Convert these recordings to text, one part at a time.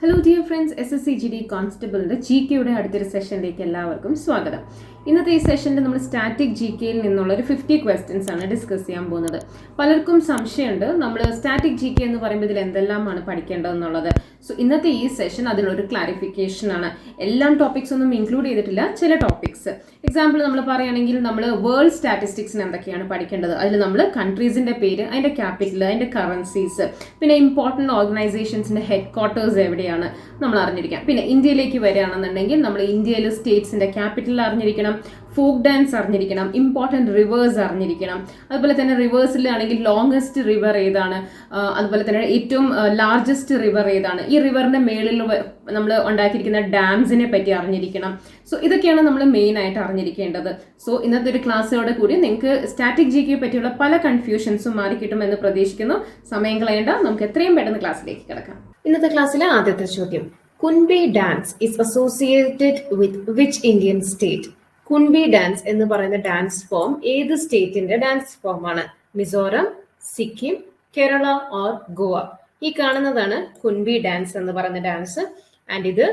Hello dear friends, SSCGD കോൺസ്റ്റബിളിന്റെ GK യുടെ അടുത്തൊരു സെഷനിലേക്ക് എല്ലാവർക്കും സ്വാഗതം. ഇന്നത്തെ ഈ സെഷനിൽ നമ്മൾ സ്റ്റാറ്റിക് GKയിൽ നിന്നുള്ള ഒരു 50 ക്വസ്റ്റ്യൻസ് ആണ് ഡിസ്കസ് ചെയ്യാൻ പോകുന്നത്. പലർക്കും സംശയമുണ്ട് നമ്മൾ സ്റ്റാറ്റിക് GK എന്ന് പറയുമ്പോൾ ഇതിൽ എന്തെല്ലാമാണ് പഠിക്കേണ്ടതെന്നുള്ളത്. സോ ഇന്നത്തെ ഈ സെഷൻ അതിനൊരു ക്ലാരിഫിക്കേഷൻ ആണ്. എല്ലാ ടോപ്പിക്സ് ഒന്നും ഇൻക്ലൂഡ് ചെയ്തിട്ടില്ല, ചില ടോപ്പിക്സ്. എക്സാമ്പിൾ നമ്മൾ പറയുകയാണെങ്കിൽ നമ്മൾ വേൾഡ് സ്റ്റാറ്റിസ്റ്റിക്സിന് എന്തൊക്കെയാണ് പഠിക്കേണ്ടത്, അതിൽ നമ്മൾ കൺട്രീസിന്റെ പേര്, അതിന്റെ ക്യാപിറ്റൽ, അതിന്റെ കറൻസീസ്, പിന്നെ ഇമ്പോർട്ടൻറ്റ് ഓർഗനൈസേഷൻസിന്റെ ഹെഡ് ക്വാർട്ടേഴ്സ് എവിടെയാണ് നമ്മൾ അറിഞ്ഞിരിക്കാം. പിന്നെ ഇന്ത്യയിലേക്ക് വരികയാണെന്നുണ്ടെങ്കിൽ നമ്മൾ ഇന്ത്യയിൽ സ്റ്റേറ്റ്സിന്റെ ക്യാപിറ്റൽ അറിഞ്ഞിരിക്കണം, ഫോക്ക് ഡാൻസ് അറിഞ്ഞിരിക്കണം, ഇമ്പോർട്ടൻറ്റ് റിവേഴ്സ് അറിഞ്ഞിരിക്കണം. അതുപോലെ തന്നെ റിവേഴ്സിലാണെങ്കിൽ ലോങ്സ്റ്റ് റിവർ ഏതാണ്, അതുപോലെ തന്നെ ഏറ്റവും ലാർജസ്റ്റ് റിവർ ഏതാണ്, ഈ റിവറിന്റെ മേളിൽ നമ്മൾ ഉണ്ടാക്കിയിരിക്കുന്ന ഡാംസിനെ പറ്റി അറിഞ്ഞിരിക്കണം. സോ ഇതൊക്കെയാണ് നമ്മൾ മെയിൻ ആയിട്ട് അറിഞ്ഞിരിക്കേണ്ടത്. സോ ഇന്നത്തെ ഒരു ക്ലാസ്സോടെ കൂടി നിങ്ങൾക്ക് സ്റ്റാറ്റിക് GK പറ്റിയുള്ള പല കൺഫ്യൂഷൻസും മാറി കിട്ടുമെന്ന് പ്രതീക്ഷിക്കുന്നു. സമയം കളയേണ്ട, നമുക്ക് എത്രയും പെട്ടെന്ന് ക്ലാസ്സിലേക്ക് കിടക്കാം. ഇന്നത്തെ ക്ലാസ്സിലെ ആദ്യത്തെ ചോദ്യം, Kunbi dance is associated with which Indian state? Kunbi dance എന്ന് പറയുന്ന ഡാൻസ് ഫോം ഏത് സ്റ്റേറ്റിന്റെ ഡാൻസ് ഫോം ആണ്? മിസോറം, സിക്കിം, കേരള ഓർ ഗോവ? ഈ കാണുന്നതാണ് കുൻബി ഡാൻസ് എന്ന് പറയുന്ന ഡാൻസ്. ആൻഡ് ഇത്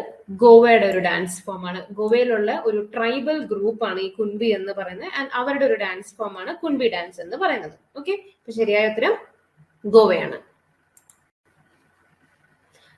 ഗോവയുടെ ഒരു ഡാൻസ് ഫോം ആണ്. ഗോവയിലുള്ള ഒരു ട്രൈബൽ ഗ്രൂപ്പ് ആണ് ഈ കുൻബി എന്ന് പറയുന്നത്. ആൻഡ് അവരുടെ ഒരു ഡാൻസ് ഫോം ആണ് കുൻബി ഡാൻസ് എന്ന് പറയുന്നത്. ഓക്കെ, അപ്പൊ ശരിയായ ഉത്തരം ഗോവയാണ്.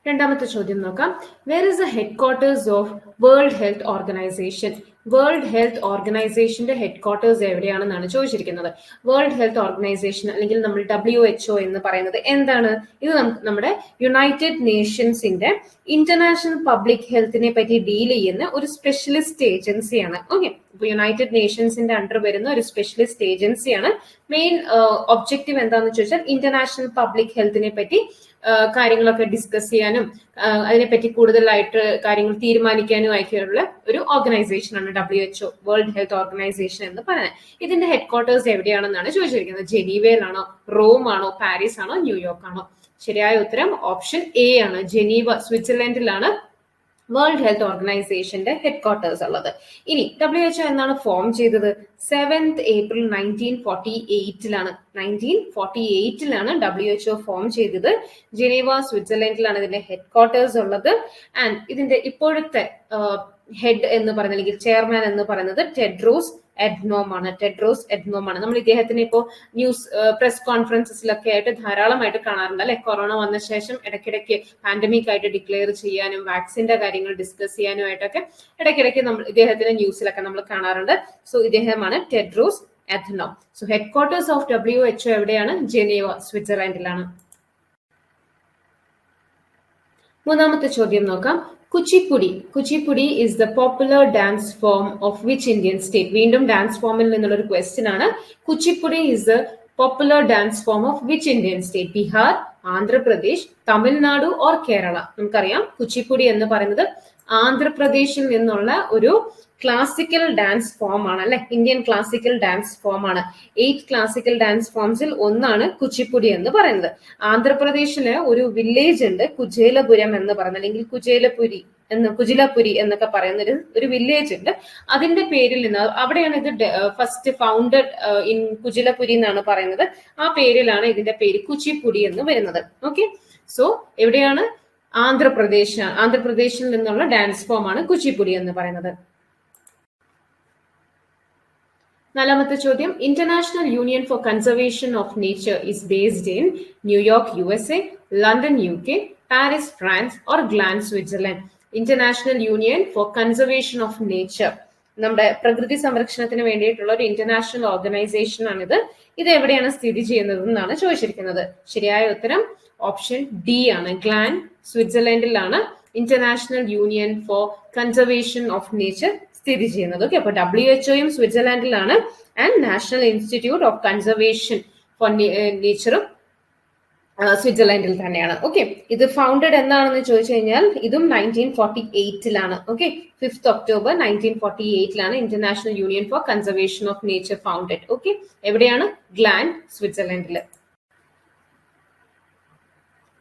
രണ്ടാമത്തെ ചോദ്യം നോക്കാം. Where is the headquarters of World Health Organization? World Health ഓർഗനൈസേഷന്റെ ഹെഡ് ക്വാർട്ടേഴ്സ് എവിടെയാണെന്നാണ് ചോദിച്ചിരിക്കുന്നത്. വേൾഡ് ഹെൽത്ത് ഓർഗനൈസേഷൻ അല്ലെങ്കിൽ നമ്മൾ WHO എന്ന് പറയുന്നത് എന്താണ്? ഇത് നമ്മുടെ യുണൈറ്റഡ് നേഷൻസിന്റെ ഇന്റർനാഷണൽ പബ്ലിക് ഹെൽത്തിനെ പറ്റി ഡീൽ ചെയ്യുന്ന ഒരു സ്പെഷ്യലിസ്റ്റ് ഏജൻസിയാണ്. ഓക്കെ, ഇപ്പൊ യുണൈറ്റഡ് നേഷൻസിന്റെ അണ്ടർ വരുന്ന ഒരു സ്പെഷ്യലിസ്റ്റ് ഏജൻസിയാണ്. മെയിൻ ഒബ്ജക്റ്റീവ് എന്താണെന്ന് ചോദിച്ചാൽ ഇന്റർനാഷണൽ പബ്ലിക് ഹെൽത്തിനെ പറ്റി കാര്യങ്ങളൊക്കെ ഡിസ്കസ് ചെയ്യാനും അതിനെപ്പറ്റി കൂടുതലായിട്ട് കാര്യങ്ങൾ തീരുമാനിക്കാനും ആയിട്ടുള്ള ഒരു ഓർഗനൈസേഷൻ ആണ് WHO, വേൾഡ് ഹെൽത്ത് ഓർഗനൈസേഷൻ എന്ന് പറയുന്നത്. ഇതിന്റെ ഹെഡ് ക്വാർട്ടേഴ്സ് എവിടെയാണെന്നാണ് ചോദിച്ചിരിക്കുന്നത്. ജനീവയിലാണോ, റോം ആണോ, പാരീസ് ആണോ, ന്യൂയോർക്ക് ആണോ? ശരിയായ ഉത്തരം ഓപ്ഷൻ A ആണ്. ജനീവ, സ്വിറ്റ്സർലൻഡിലാണ് വേൾഡ് ഹെൽത്ത് ഓർഗനൈസേഷന്റെ ഹെഡ് ക്വാർട്ടേഴ്സ് ഉള്ളത്. ഇനി WHO എന്നാണ് ഫോം ചെയ്തത്? 7th April 1948 1948 WHO ഫോം ചെയ്തത്. ജനീവ, സ്വിറ്റ്സർലൻഡിലാണ് ഇതിന്റെ ഹെഡ് ക്വാർട്ടേഴ്സ് ഉള്ളത്. ആൻഡ് ഇതിന്റെ ഇപ്പോഴത്തെ ഹെഡ് എന്ന് പറയുന്നത് അല്ലെങ്കിൽ ചെയർമാൻ എന്ന് പറയുന്നത് ടെഡ്രോസ് അഡ്നോം ആണ്. നമ്മൾ ഇദ്ദേഹത്തിന് ഇപ്പോൾ ന്യൂസ് പ്രസ് കോൺഫറൻസസിലൊക്കെ ആയിട്ട് ധാരാളമായിട്ട് കാണാറുണ്ട് അല്ലെ? കൊറോണ വന്ന ശേഷം ഇടയ്ക്കിടയ്ക്ക് പാൻഡമിക് ആയിട്ട് ഡിക്ലെയർ ചെയ്യാനും വാക്സിന്റെ കാര്യങ്ങൾ ഡിസ്കസ് ചെയ്യാനും ആയിട്ടൊക്കെ ഇടയ്ക്കിടയ്ക്ക് നമ്മൾ ഇദ്ദേഹത്തിന്റെ ന്യൂസിലൊക്കെ നമ്മൾ കാണാറുണ്ട്. സോ ഇദ്ദേഹമാണ് Tedros Adhanom. So headquarters of WHO എവിടെയാണ്? ജനീവ, സ്വിറ്റ്സർലൻഡിലാണ്. മൂന്നാമത്തെ ചോദ്യം നോക്കാം. Kuchipudi is the popular dance form of which Indian state? വീണ്ടും ഡാൻസ് ഫോമിൽ നിന്നുള്ള ഒരു ക്വസ്റ്റ്യൻ ആണ്. Kuchipudi is the popular dance form of which Indian state? Bihar, Andhra Pradesh, Tamil Nadu or Kerala? നമുക്കറിയാം കുച്ചിപ്പുടി എന്ന് പറയുന്നത് ആന്ധ്രാപ്രദേശിൽ നിന്നുള്ള ഒരു ക്ലാസിക്കൽ ഡാൻസ് ഫോം ആണ് അല്ലെ? ഇന്ത്യൻ ക്ലാസിക്കൽ ഡാൻസ് ഫോം ആണ്. 8 ക്ലാസിക്കൽ ഡാൻസ് ഫോംസിൽ ഒന്നാണ് കുച്ചിപ്പുടി എന്ന് പറയുന്നത്. ആന്ധ്രാപ്രദേശില് ഒരു വില്ലേജ് ഉണ്ട്, കുചേലപുരം എന്ന് പറയുന്നത്, അല്ലെങ്കിൽ കുജിലപുരി എന്നൊക്കെ പറയുന്ന ഒരു വില്ലേജ് ഉണ്ട്. അതിന്റെ പേരിൽ നിന്ന് അവിടെയാണ് ഇത് ഫസ്റ്റ് ഫൗണ്ടഡ് ഇൻ കുജിലപുരി എന്നാണ് പറയുന്നത്. ആ പേരിലാണ് ഇതിന്റെ പേര് കുച്ചിപ്പുടി എന്ന് വരുന്നത്. ഓക്കെ, സോ എവിടെയാണ്? ആന്ധ്രാപ്രദേശിൽ നിന്നുള്ള ഡാൻസ് ഫോം ആണ് കുച്ചിപ്പുടി എന്ന് പറയുന്നത്. നാലാമത്തെ ചോദ്യം, International union for conservation of Nature is based in New York USA, London UK, Paris France or Gland Switzerland? International union for conservation of Nature, നമ്മുടെ പ്രകൃതി സംരക്ഷണത്തിന് വേണ്ടിയിട്ടുള്ള ഒരു ഇന്റർനാഷണൽ ഓർഗനൈസേഷൻ ആണിത്. ഇത് എവിടെയാണ് സ്ഥിതി ചെയ്യുന്നത് എന്നാണ് ചോദിച്ചിരിക്കുന്നത്. ശരിയായ ഉത്തരം ഓപ്ഷൻ D ആണ്. ഗ്ലാൻ, സ്വിറ്റ്സർലൻഡിലാണ് international union for conservation of nature സ്ഥിതി ചെയ്യുന്നത്. ഓക്കെ, അപ്പൊ WHO സ്വിറ്റ്സർലാൻഡിലാണ് and national institute of conservation for നേച്ചറും സ്വിറ്റ്സർലൻഡിൽ തന്നെയാണ്. ഓക്കെ, ഇത് ഫൗണ്ടഡ് എന്താണെന്ന് ചോദിച്ചു കഴിഞ്ഞാൽ ഇതും 1948 okay, 5th October 1948 international union for conservation of nature founded. Okay, എവിടെയാണ്? ഗ്ലാൻ, സ്വിറ്റ്സർലൻഡില്.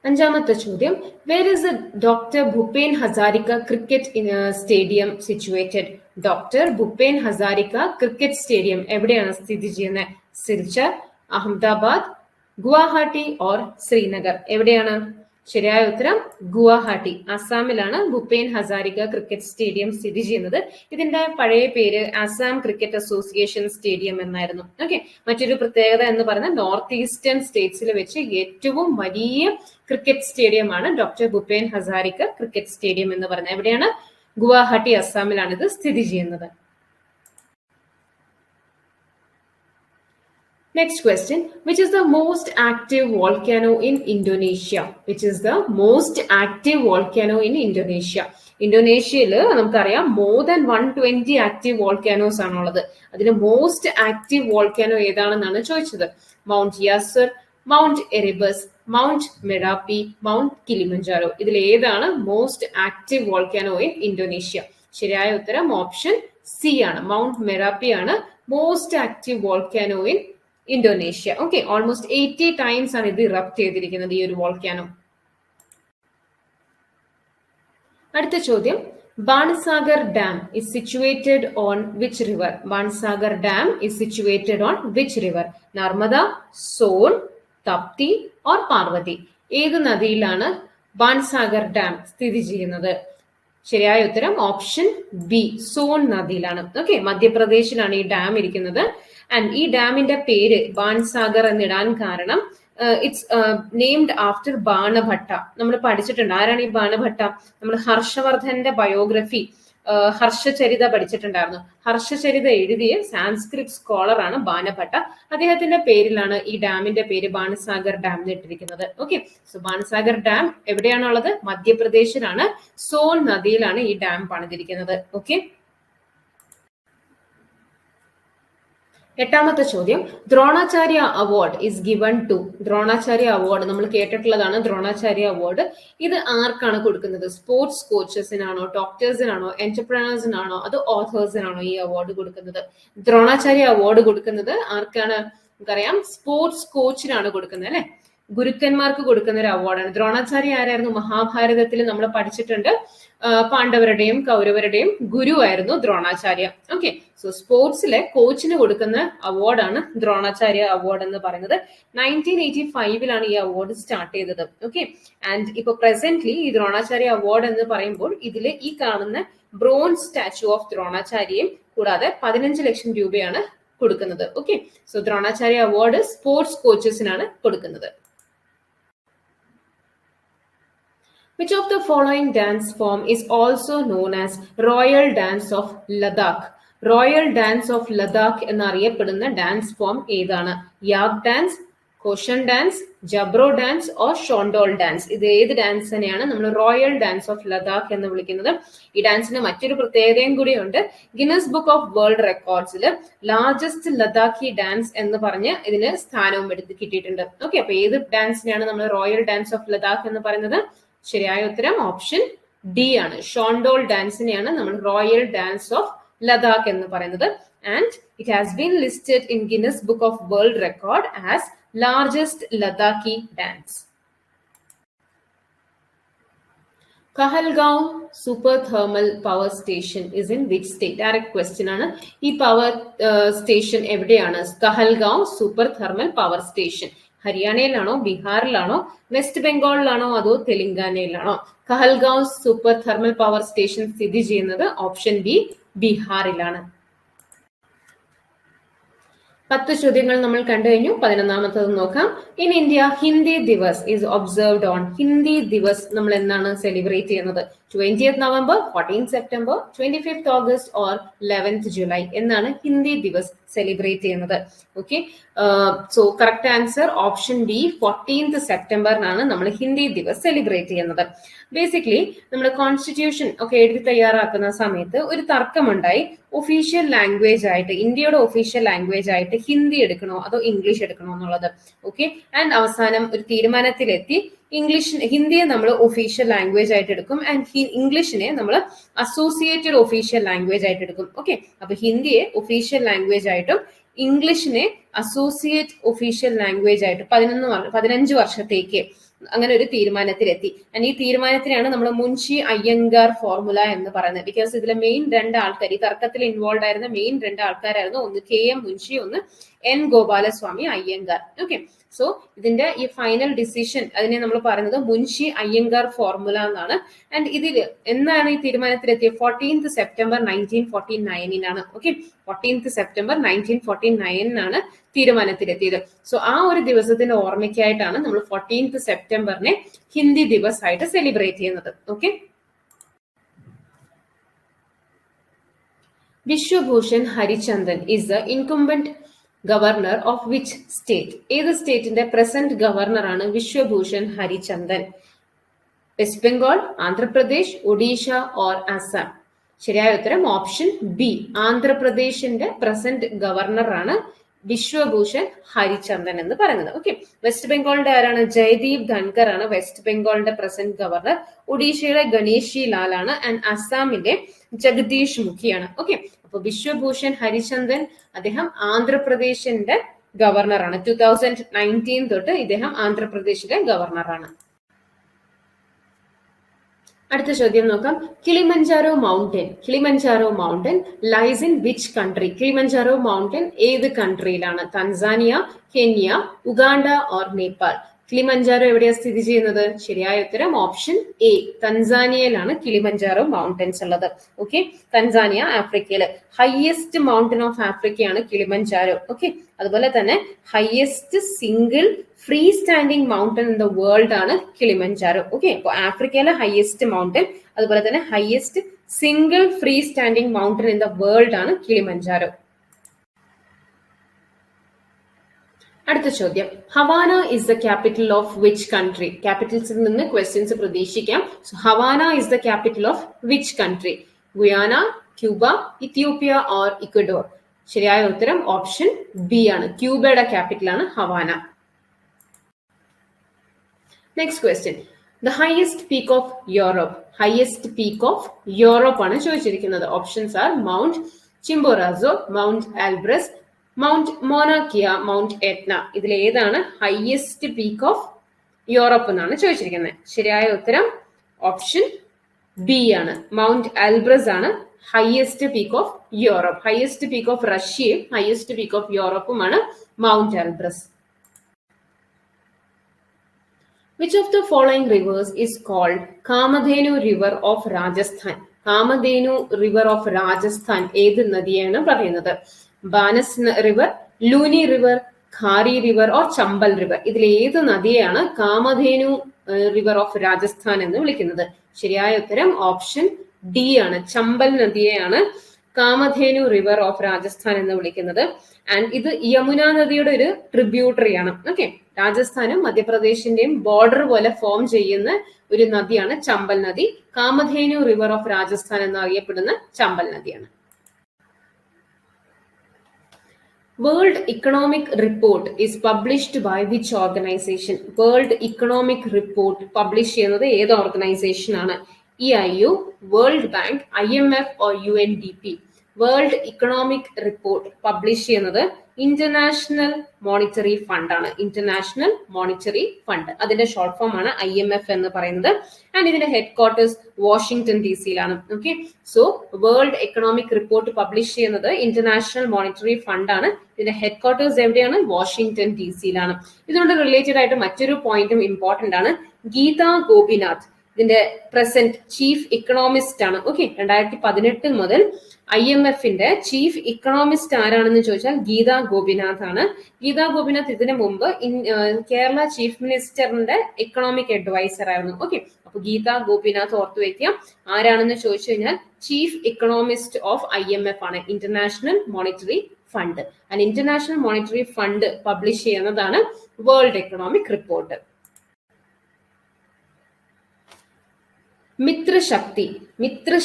അഞ്ചാമത്തെ ചോദ്യം, where is the doctor Bhupen Hazarika cricket stadium situated? Doctor Bhupen Hazarika cricket stadium എവിടെയാണ് സ്ഥിതി ചെയ്യുന്നത്? സിൽച്ചർ, അഹമ്മദാബാദ്, ഗുവാഹട്ടി ഓർ ശ്രീനഗർ? എവിടെയാണ്? ശരിയായ ഉത്തരം ഗുവാഹട്ടി. അസാമിലാണ് ഭൂപേൻ ഹസാരിക ക്രിക്കറ്റ് സ്റ്റേഡിയം സ്ഥിതി ചെയ്യുന്നത്. ഇതിന്റെ പഴയ പേര് അസാം ക്രിക്കറ്റ് അസോസിയേഷൻ സ്റ്റേഡിയം എന്നായിരുന്നു. ഓക്കെ, മറ്റൊരു പ്രത്യേകത എന്ന് പറയുന്നത് നോർത്ത് ഈസ്റ്റേൺ സ്റ്റേറ്റ്സിൽ വെച്ച് ഏറ്റവും വലിയ ക്രിക്കറ്റ് സ്റ്റേഡിയമാണ് doctor Bhupen Hazarika cricket stadium എന്ന് പറയുന്നത്. എവിടെയാണ്? ഗുവാഹട്ടി, അസാമിലാണ് ഇത് സ്ഥിതി ചെയ്യുന്നത്. Next question, which is the most active volcano in Indonesia? Which is the most active volcano in Indonesia? ഇന്തോനേഷ്യയിൽ നമുക്കറിയാം more than 120 ആക്റ്റീവ് വോൾക്കാനോസ് ആണുള്ളത്. അതിൽ മോസ്റ്റ് ആക്റ്റീവ് വോൾക്കാനോ ഏതാണെന്നാണ് ചോദിച്ചത്. Mount Yasur, mount Erebus, mount Merapi, mount Kilimanjaro. ഇതിൽ ഏതാണ് most active volcano in Indonesia? ശരിയായ ഉത്തരം option C ആണ്. മൗണ്ട് മെറാപ്പി ആണ് most active volcano in Indonesia. Okay, almost 80 times ആണ് ഇത് ഇറപ്റ്റ് ചെയ്തിരിക്കുന്നത്, ഈ ഒരു വോൾക്കാനോ. അടുത്ത ചോദ്യം, Bansagar dam is situated on which river? Bansagar dam is situated on which river? Narmada, Son, Tapti or Parvati? ഏത് നദിയിലാണ് ബാണസാഗർ ഡാം സ്ഥിതി ചെയ്യുന്നത്? ശരിയായ ഉത്തരം ഓപ്ഷൻ ബി, സോൺ നദിയിലാണ്. ഓക്കെ, മധ്യപ്രദേശിലാണ് ഈ ഡാം ഇരിക്കുന്നത്. ആൻഡ് ഈ ഡാമിന്റെ പേര് ബാൺസാഗർ എന്നിടാൻ കാരണം ഇറ്റ്സ് നെയിംഡ് ആഫ്റ്റർ ബാണഭട്ട. നമ്മൾ പഠിച്ചിട്ടുണ്ട്. ആരാണ് ഈ ബാണഭട്ട? നമ്മൾ ഹർഷവർദ്ധന്റെ ബയോഗ്രഫി ഹർഷചരിത പഠിച്ചിട്ടുണ്ടായിരുന്നു. ഹർഷചരിത എഴുതിയ സാൻസ്ക്രിറ്റ് സ്കോളർ ആണ് ബാണഭട്ട. അദ്ദേഹത്തിന്റെ പേരിലാണ് ഈ ഡാമിന്റെ പേര് ബാണസാഗർ ഡാം എന്നിട്ടിരിക്കുന്നത്. ഓക്കെ, സോ ബാണസാഗർ ഡാം എവിടെയാണുള്ളത്? മധ്യപ്രദേശിലാണ്, സോൺ നദിയിലാണ് ഈ ഡാം പണിതിരിക്കുന്നത്. ഓക്കെ, എട്ടാമത്തെ ചോദ്യം, Dronacharya award is given to? Dronacharya award നമ്മൾ കേട്ടിട്ടുള്ളതാണ്. ദ്രോണാചാര്യ അവാർഡ് ഇത് ആർക്കാണ് കൊടുക്കുന്നത്? സ്പോർട്സ് കോച്ചസിനാണോ, ഡോക്ടേഴ്സിനാണോ, എന്റർപ്രണേഴ്സിനാണോ, അതോ ഓഥേഴ്സിനാണോ ഈ അവാർഡ് കൊടുക്കുന്നത്? ദ്രോണാചാര്യ അവാർഡ് കൊടുക്കുന്നത് ആർക്കാണ്? നമുക്കറിയാം സ്പോർട്സ് കോച്ചിനാണ് കൊടുക്കുന്നത് അല്ലെ. ഗുരുക്കന്മാർക്ക് കൊടുക്കുന്ന ഒരു അവാർഡാണ്. ദ്രോണാചാര്യ ആരായിരുന്നു? മഹാഭാരതത്തിൽ നമ്മൾ പഠിച്ചിട്ടുണ്ട്. പാണ്ഡവരുടെയും കൗരവരുടെയും ഗുരു ആയിരുന്നു ദ്രോണാചാര്യ. ഓക്കെ, സോ സ്പോർട്സിലെ കോച്ചിന് കൊടുക്കുന്ന അവാർഡാണ് ദ്രോണാചാര്യ അവാർഡ് എന്ന് പറയുന്നത്. 1985 ഈ അവാർഡ് സ്റ്റാർട്ട് ചെയ്തത്. ഓക്കെ, ആൻഡ് ഇപ്പൊ പ്രസന്റ്ലി ഈ ദ്രോണാചാര്യ അവാർഡ് എന്ന് പറയുമ്പോൾ ഇതിൽ ഈ കാണുന്ന ബ്രോൺസ് സ്റ്റാച്യു ഓഫ് ദ്രോണാചാര്യയും കൂടാതെ 15 ലക്ഷം രൂപയാണ് കൊടുക്കുന്നത്. Okay, so Dronacharya award sports കോച്ചസിനാണ് കൊടുക്കുന്നത്. Which of the following dance form is also known as Royal Dance of Ladakh? Royal dance of Ladakh എന്നറിയപ്പെടുന്ന ഡാൻസ് ഫോം ഏതാണ്? Yak dance, Koshan dance, Jabro dance or Shondol dance? ഇത് ഏത് ഡാൻസിനെയാണ് നമ്മൾ റോയൽ ഡാൻസ് ഓഫ് ലഡാക്ക് എന്ന് വിളിക്കുന്നത്? ഈ ഡാൻസിന് മറ്റൊരു പ്രത്യേകതയും കൂടിയുണ്ട്. ഗിന്നസ് ബുക്ക് ഓഫ് വേൾഡ് റെക്കോർഡ്സിൽ ലാർജസ്റ്റ് ലഡാക്കി ഡാൻസ് എന്ന് പറഞ്ഞ് ഇതിന് സ്ഥാനവും കിട്ടിയിട്ടുണ്ട്. ഓക്കെ, അപ്പൊ ഏത് ഡാൻസിനെയാണ് നമ്മൾ റോയൽ ഡാൻസ് ഓഫ് ലഡാക്ക് എന്ന് പറയുന്നത്? ശരിയായ ഉത്തരം ഓപ്ഷൻ ഡി ആണ്. ഷോണ്ടോൾ ഡാൻസിനെയാണ് നമ്മൾ റോയൽ ഡാൻസ് ഓഫ് ലഡാക്ക് എന്ന് പറയുന്നത്. And it has been listed in Guinness book of world record as largest Ladakhi dance. Kahalgaon super thermal power station is in which state? Direct question ആണ്. ഈ പവർ സ്റ്റേഷൻ എവിടെയാണ്? Kahalgaon super thermal power station ഹരിയാനയിലാണോ, ബീഹാറിലാണോ, west ബംഗാളിലാണോ, അതോ തെലങ്കാനയിലാണോ? Kahalgaon super thermal power station സ്ഥിതി ചെയ്യുന്നത് ഓപ്ഷൻ ബി, ബീഹാറിലാണ്. 10 ചോദ്യങ്ങൾ നമ്മൾ കണ്ടു കഴിഞ്ഞു. 11ാമത്തത് നോക്കാം. In India Hindi Diwas is observed on? Hindi Diwas നമ്മൾ എന്നാണ് സെലിബ്രേറ്റ് ചെയ്യുന്നത്? 20th November, 14th September, 25th August or 11th July എന്നാണ് ഹിന്ദി ദിവസ് സെലിബ്രേറ്റ് ചെയ്യുന്നത്. Okay, so correct answer option B, 14th സെപ്റ്റംബറിനാണ് നമ്മൾ ഹിന്ദി ദിവസ് സെലിബ്രേറ്റ് ചെയ്യുന്നത്. ബേസിക്കലി നമ്മുടെ കോൺസ്റ്റിറ്റ്യൂഷൻ ഒക്കെ എഴുതി തയ്യാറാക്കുന്ന സമയത്ത് ഒരു തർക്കമുണ്ടായി. ഒഫീഷ്യൽ ലാംഗ്വേജ് ആയിട്ട്, ഇന്ത്യയുടെ ഒഫീഷ്യൽ ലാംഗ്വേജ് ആയിട്ട് ഹിന്ദി എടുക്കണോ അതോ ഇംഗ്ലീഷ് എടുക്കണോ എന്നുള്ളത്. ഓക്കെ, ആൻഡ് അവസാനം ഒരു തീരുമാനത്തിലെത്തി ഹിന്ദിയെ നമ്മൾ ഒഫീഷ്യൽ ലാംഗ്വേജ് ആയിട്ട് എടുക്കും ആൻഡ് ഇംഗ്ലീഷിനെ നമ്മൾ അസോസിയേറ്റഡ് ഒഫീഷ്യൽ ലാംഗ്വേജ് ആയിട്ട് എടുക്കും. ഓക്കെ, അപ്പൊ ഹിന്ദിയെ ഒഫീഷ്യൽ ലാംഗ്വേജ് ആയിട്ടും ഇംഗ്ലീഷിനെ അസോസിയേറ്റ് ഒഫീഷ്യൽ ലാംഗ്വേജ് ആയിട്ട് 15 വർഷത്തേക്ക് അങ്ങനെ ഒരു തീരുമാനത്തിലെത്തി. ഈ തീരുമാനത്തിനാണ് നമ്മൾ മുൻഷി അയ്യങ്കാർ ഫോർമുല എന്ന് പറയുന്നത്. ബിക്കോസ് ഇതിലെ മെയിൻ 2 ആൾക്കാർ, ഈ തർക്കത്തിൽ ഇൻവോൾവ് ആയിരുന്ന മെയിൻ 2 ആൾക്കാരായിരുന്നു. ഒന്ന് KM മുൻഷി, ഒന്ന് N Gopalaswamy Ayyangar. Okay, so ഇതിന്റെ ഈ ഫൈനൽ ഡിസിഷൻ അതിനെ നമ്മൾ പറയുന്നത് മുൻഷി അയ്യങ്കാർ ഫോർമുല എന്നാണ്. ആൻഡ് ഇതിൽ എന്നാണ് ഈ തീരുമാനത്തിലെത്തിയത്? 14th September 1949 okay, 14th September 1949 തീരുമാനത്തിലെത്തിയത്. സോ ആ ഒരു ദിവസത്തിന്റെ ഓർമ്മയ്ക്കായിട്ടാണ് നമ്മൾ 14th September ഹിന്ദി ദിവസ് ആയിട്ട് സെലിബ്രേറ്റ് ചെയ്യുന്നത്. Okay, Vishwabhushan Harichandan is the incumbent governor of which state? ഏത് സ്റ്റേറ്റിന്റെ പ്രസന്റ് ഗവർണർ ആണ് വിശ്വഭൂഷൺ ഹരിചന്ദൻ? West Bengal, Andhra Pradesh, Odisha or Assam? ശരിയായ ഉത്തരം ഓപ്ഷൻ ബി, ആന്ധ്രാപ്രദേശിന്റെ പ്രസന്റ് ഗവർണർ ആണ് വിശ്വഭൂഷൺ ഹരിചന്ദൻ എന്ന് പറയുന്നത്. ഓക്കെ, വെസ്റ്റ് ബംഗാളിന്റെ ആരാണ്? ജയദീപ് ധൻകർ ആണ് വെസ്റ്റ് ബംഗാളിന്റെ പ്രസന്റ് ഗവർണർ. ഒഡീഷയുടെ ഗണേഷി ലാൽ ആണ്. ആൻഡ് അസാമിന്റെ ജഗദീഷ് മുഖിയാണ്. ഓക്കെ, അപ്പൊ വിശ്വഭൂഷൺ ഹരിചന്ദൻ അദ്ദേഹം ആന്ധ്രാപ്രദേശിന്റെ ഗവർണറാണ്. 2019 തൊട്ട് ഇദ്ദേഹം ആന്ധ്രാപ്രദേശിലെ ഗവർണറാണ്. അടുത്ത ചോദ്യം നോക്കാം. Kilimanjaro mountain lies in which country? Kilimanjaro mountain ഏത് കൺട്രിയിലാണ്? Tanzania, Kenya, Uganda or Nepal? Kilimanjaro എവിടെയാണ് സ്ഥിതി ചെയ്യുന്നത്? ശരിയായ ഉത്തരം ഓപ്ഷൻ എ, തൻസാനിയയിലാണ് കിളിമഞ്ചാരോ മൗണ്ടൻസ് ഉള്ളത്. ഓക്കെ, തൻസാനിയ ആഫ്രിക്കയില് ഹയസ്റ്റ് മൗണ്ടൻ ഓഫ് ആഫ്രിക്കയാണ് കിളിമഞ്ചാരോ. ഓക്കെ, അതുപോലെ തന്നെ highest single free standing mountain in the world ആണ് കിളിമഞ്ചാരോ. ഓക്കെ, അപ്പോൾ ആഫ്രിക്കയിലെ ഹയസ്റ്റ് മൗണ്ടൻ, അതുപോലെ തന്നെ highest single free standing mountain in the world ആണ് കിളിമഞ്ചാരോ. അടുത്ത ചോദ്യം, Havana is the capital of which country? ക്യാപിറ്റൽസിൽ നിന്ന് ക്വസ്റ്റ്യൻസ് പ്രതീക്ഷിക്കാം. So Havana is the capital of which country? Guyana, Cuba, Ethiopia or Ecuador? ശരിയായ ഉത്തരം ഓപ്ഷൻ ബി ആണ്, ക്യൂബയുടെ ക്യാപിറ്റൽ ആണ് Havana. Next question, the highest peak of Europe? Highest peak of Europe ആണ് ചോദിച്ചിരിക്കുന്നത്. Options are mount Chimborazo, mount Elbrus, mount Mauna Kea, mount Etna. ഇതിൽ ഏതാണ് highest peak of Europe എന്നാണ് ചോദിച്ചിരിക്കുന്നത്. ശരിയായ ഉത്തരം ഓപ്ഷൻ ബി ആണ്, മൗണ്ട് ആൽബ്രസ് ആണ് highest peak of Europe. Highest peak of റഷ്യയും ഹയസ്റ്റ് പീക്ക് ഓഫ് യൂറോപ്പുമാണ് mount Elbrus. Which of the following rivers is called Kamadhenu River of Rajasthan? Kamadhenu river of Rajasthan ഏത് നദിയാണ് പറയുന്നത്? Banas river, Luni river, Khari river or Chambal river? ഇതിൽ ഏത് നദിയാണ് Kamadhenu river of Rajasthan എന്ന് വിളിക്കുന്നത്? ശരിയായ ഉത്തരം ഓപ്ഷൻ ഡി ആണ്, ചമ്പൽ നദിയെയാണ് കാമധേനു റിവർ ഓഫ് രാജസ്ഥാൻ എന്ന് വിളിക്കുന്നത്. ആൻഡ് ഇത് യമുന നദിയുടെ ഒരു ട്രിബ്യൂട്ടറി ആണ്. ഓക്കെ, രാജസ്ഥാനും മധ്യപ്രദേശിന്റെയും ബോർഡർ പോലെ ഫോം ചെയ്യുന്ന ഒരു നദിയാണ് ചമ്പൽ നദി. കാമധേനു റിവർ ഓഫ് രാജസ്ഥാൻ എന്നറിയപ്പെടുന്ന ചമ്പൽ നദിയാണ്. World economic report is published by which organisation? World economic report publish ചെയ്യുന്നത് ഏത് ഓർഗനൈസേഷൻ ആണ്? EIU, world bank, IMF or UNDP? World economic report publish ചെയ്യുന്നത് ഇന്റർനാഷണൽ മോണിറ്ററി ഫണ്ട് ആണ്. ഇന്റർനാഷണൽ മോണിറ്ററി ഫണ്ട്, അതിന്റെ short form ആണ് IMF എന്ന് പറയുന്നത്. And ഇതിന്റെ ഹെഡ് ക്വാർട്ടേഴ്സ് വാഷിംഗ്ടൺ DC-യിലാണ്. Okay, so world economic report publish ചെയ്യുന്നത് ഇന്റർനാഷണൽ മോണിറ്ററി ഫണ്ട് ആണ്. ഇതിന്റെ ഹെഡ് ക്വാർട്ടേഴ്സ് എവിടെയാണ്? വാഷിംഗ്ടൺ DC-യിലാണ്. ഇതിനോട് റിലേറ്റഡ് ആയിട്ട് മറ്റൊരു പോയിന്റും ഇമ്പോർട്ടന്റ് ആണ്. ഗീത ഗോപിനാഥ് ഇതിന്റെ പ്രസന്റ് ചീഫ് ഇക്കണോമിസ്റ്റ് ആണ്. ഓക്കെ, 2018 മുതൽ IMF-ന്റെ ചീഫ് ഇക്കണോമിസ്റ്റ് ആരാണെന്ന് ചോദിച്ചാൽ ഗീത ഗോപിനാഥ് ആണ്. ഗീത ഗോപിനാഥ് ഇതിനു മുമ്പ് കേരള ചീഫ് മിനിസ്റ്ററിന്റെ എക്കണോമിക് അഡ്വൈസർ ആയിരുന്നു. ഓക്കെ, അപ്പൊ ഗീത ഗോപിനാഥ് ഓർത്തു വയ്ക്കുക. ആരാണെന്ന് ചോദിച്ചു കഴിഞ്ഞാൽ ചീഫ് ഇക്കണോമിസ്റ്റ് ഓഫ് IMF ആണ്, international monetary fund. And international monetary fund publish ചെയ്യുന്നതാണ് world economic report. Mitra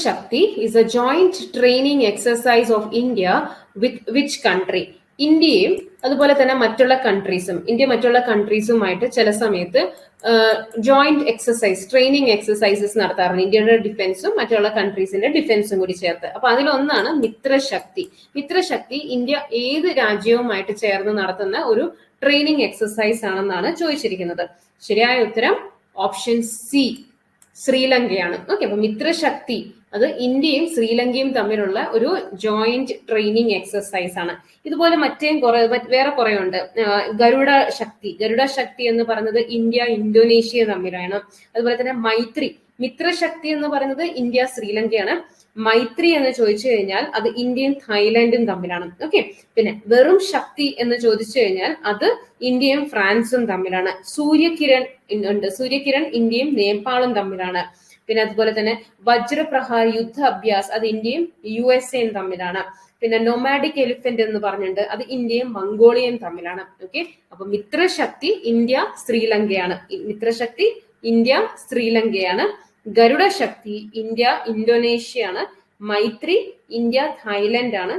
Shakti is a joint training exercise of India with which country? ഇന്ത്യയും അതുപോലെ തന്നെ മറ്റുള്ള കൺട്രീസും, ഇന്ത്യ മറ്റുള്ള കൺട്രീസുമായിട്ട് ചില സമയത്ത് ജോയിന്റ് എക്സസൈസ്, ട്രെയിനിങ് എക്സസൈസസ് നടത്താറുണ്ട്. ഇന്ത്യയുടെ ഡിഫൻസും മറ്റുള്ള കൺട്രീസിന്റെ ഡിഫൻസും കൂടി ചേർത്ത്. അപ്പൊ അതിലൊന്നാണ് മിത്രശക്തി. മിത്രശക്തി ഇന്ത്യ ഏത് രാജ്യവുമായിട്ട് ചേർന്ന് നടത്തുന്ന ഒരു ട്രെയിനിങ് എക്സസൈസ് ആണെന്നാണ് ചോദിച്ചിരിക്കുന്നത്. ശരിയായ ഉത്തരം ഓപ്ഷൻ സി, ശ്രീലങ്കയാണ്. ഓക്കെ, അപ്പൊ മിത്രശക്തി അത് ഇന്ത്യയും ശ്രീലങ്കയും തമ്മിലുള്ള ഒരു ജോയിന്റ് ട്രെയിനിങ് എക്സസൈസ് ആണ്. ഇതുപോലെ വേറെ കുറെ ഉണ്ട്. ഗരുഡ ശക്തി എന്ന് പറയുന്നത് ഇന്ത്യ ഇന്തോനേഷ്യ തമ്മിലാണ്. അതുപോലെ തന്നെ മിത്രശക്തി എന്ന് പറയുന്നത് ഇന്ത്യ ശ്രീലങ്കയാണ്. മൈത്രി എന്ന് ചോദിച്ചു കഴിഞ്ഞാൽ അത് ഇന്ത്യയും തായ്ലാന്റും തമ്മിലാണ്. ഓക്കെ, പിന്നെ വെറും ശക്തി എന്ന് ചോദിച്ചു കഴിഞ്ഞാൽ അത് ഇന്ത്യയും ഫ്രാൻസും തമ്മിലാണ്. സൂര്യകിരൺ ഇന്ത്യയും നേപ്പാളും തമ്മിലാണ്. പിന്നെ അതുപോലെ തന്നെ വജ്രപ്രഹാർ യുദ്ധ അഭ്യാസ് അത് ഇന്ത്യയും USA തമ്മിലാണ്. പിന്നെ നൊമാഡിക് എലിഫന്റ് എന്ന് പറഞ്ഞിട്ടുണ്ട്, അത് ഇന്ത്യയും മംഗോളിയയും തമ്മിലാണ്. ഓക്കെ, അപ്പൊ മിത്രശക്തി ഇന്ത്യ ശ്രീലങ്കയാണ്. ഗരുഡ ശക്തി ഇന്ത്യ ഇന്തോനേഷ്യയാണ്. മൈത്രി ഇന്ത്യ തായ്ലൻഡ് ആണ്.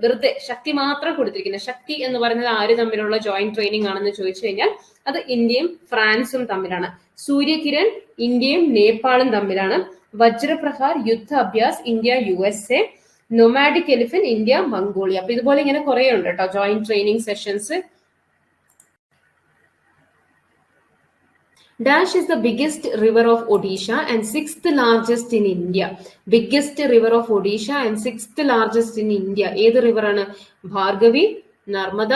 വെറുതെ ശക്തി മാത്രം കൊടുത്തിരിക്കുന്നത്. ശക്തി എന്ന് പറയുന്നത് ആര് തമ്മിലുള്ള ജോയിന്റ് ട്രെയിനിങ് ആണെന്ന് ചോദിച്ചു കഴിഞ്ഞാൽ അത് ഇന്ത്യയും ഫ്രാൻസും തമ്മിലാണ്. സൂര്യകിരൺ ഇന്ത്യയും നേപ്പാളും തമ്മിലാണ്. Vajra Prahar Yudh Abhyas India USA. Nomadic elephant India Mongolia. അപ്പൊ ഇതുപോലെ ഇങ്ങനെ കുറെ ഉണ്ട് കേട്ടോ joint training sessions. Dash is the biggest river of Odisha and 6th largest in India. Biggest river of Odisha and 6th largest in India. ഏത് റിവർ ആണ്? Bhargavi, Narmada,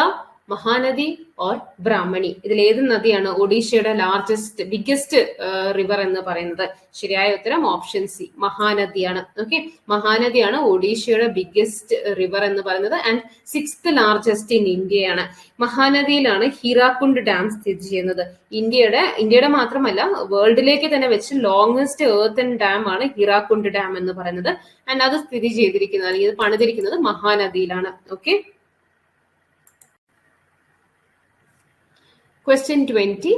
Mahanadi or Brahmani. ഇതിൽ ഏത് നദിയാണ് ഒഡീഷയുടെ ബിഗ്ഗസ്റ്റ് റിവർ എന്ന് പറയുന്നത്? ശരിയായ ഉത്തരം ഓപ്ഷൻ സി, മഹാനദിയാണ്. ഓക്കെ, മഹാനദിയാണ് ഒഡീഷയുടെ ബിഗ്ഗസ്റ്റ് റിവർ എന്ന് പറയുന്നത് ആൻഡ് 6th ലാർജസ്റ്റ് ഇൻ ഇന്ത്യയാണ്. മഹാനദിയിലാണ് ഹീരാക്കുണ്ട് ഡാം സ്ഥിതി ചെയ്യുന്നത്. ഇന്ത്യയുടെ മാത്രമല്ല വേൾഡിലേക്ക് തന്നെ വെച്ച് ലോങ്സ്റ്റ് എർത്തൻ ഡാം ആണ് ഹീരാക്കുണ്ട് ഡാം എന്ന് പറയുന്നത്. ആൻഡ് അത് സ്ഥിതി ചെയ്തിരിക്കുന്നത് അല്ലെങ്കിൽ ഇത് പണിതിരിക്കുന്നത് മഹാനദിയിലാണ്. Okay, Question 20.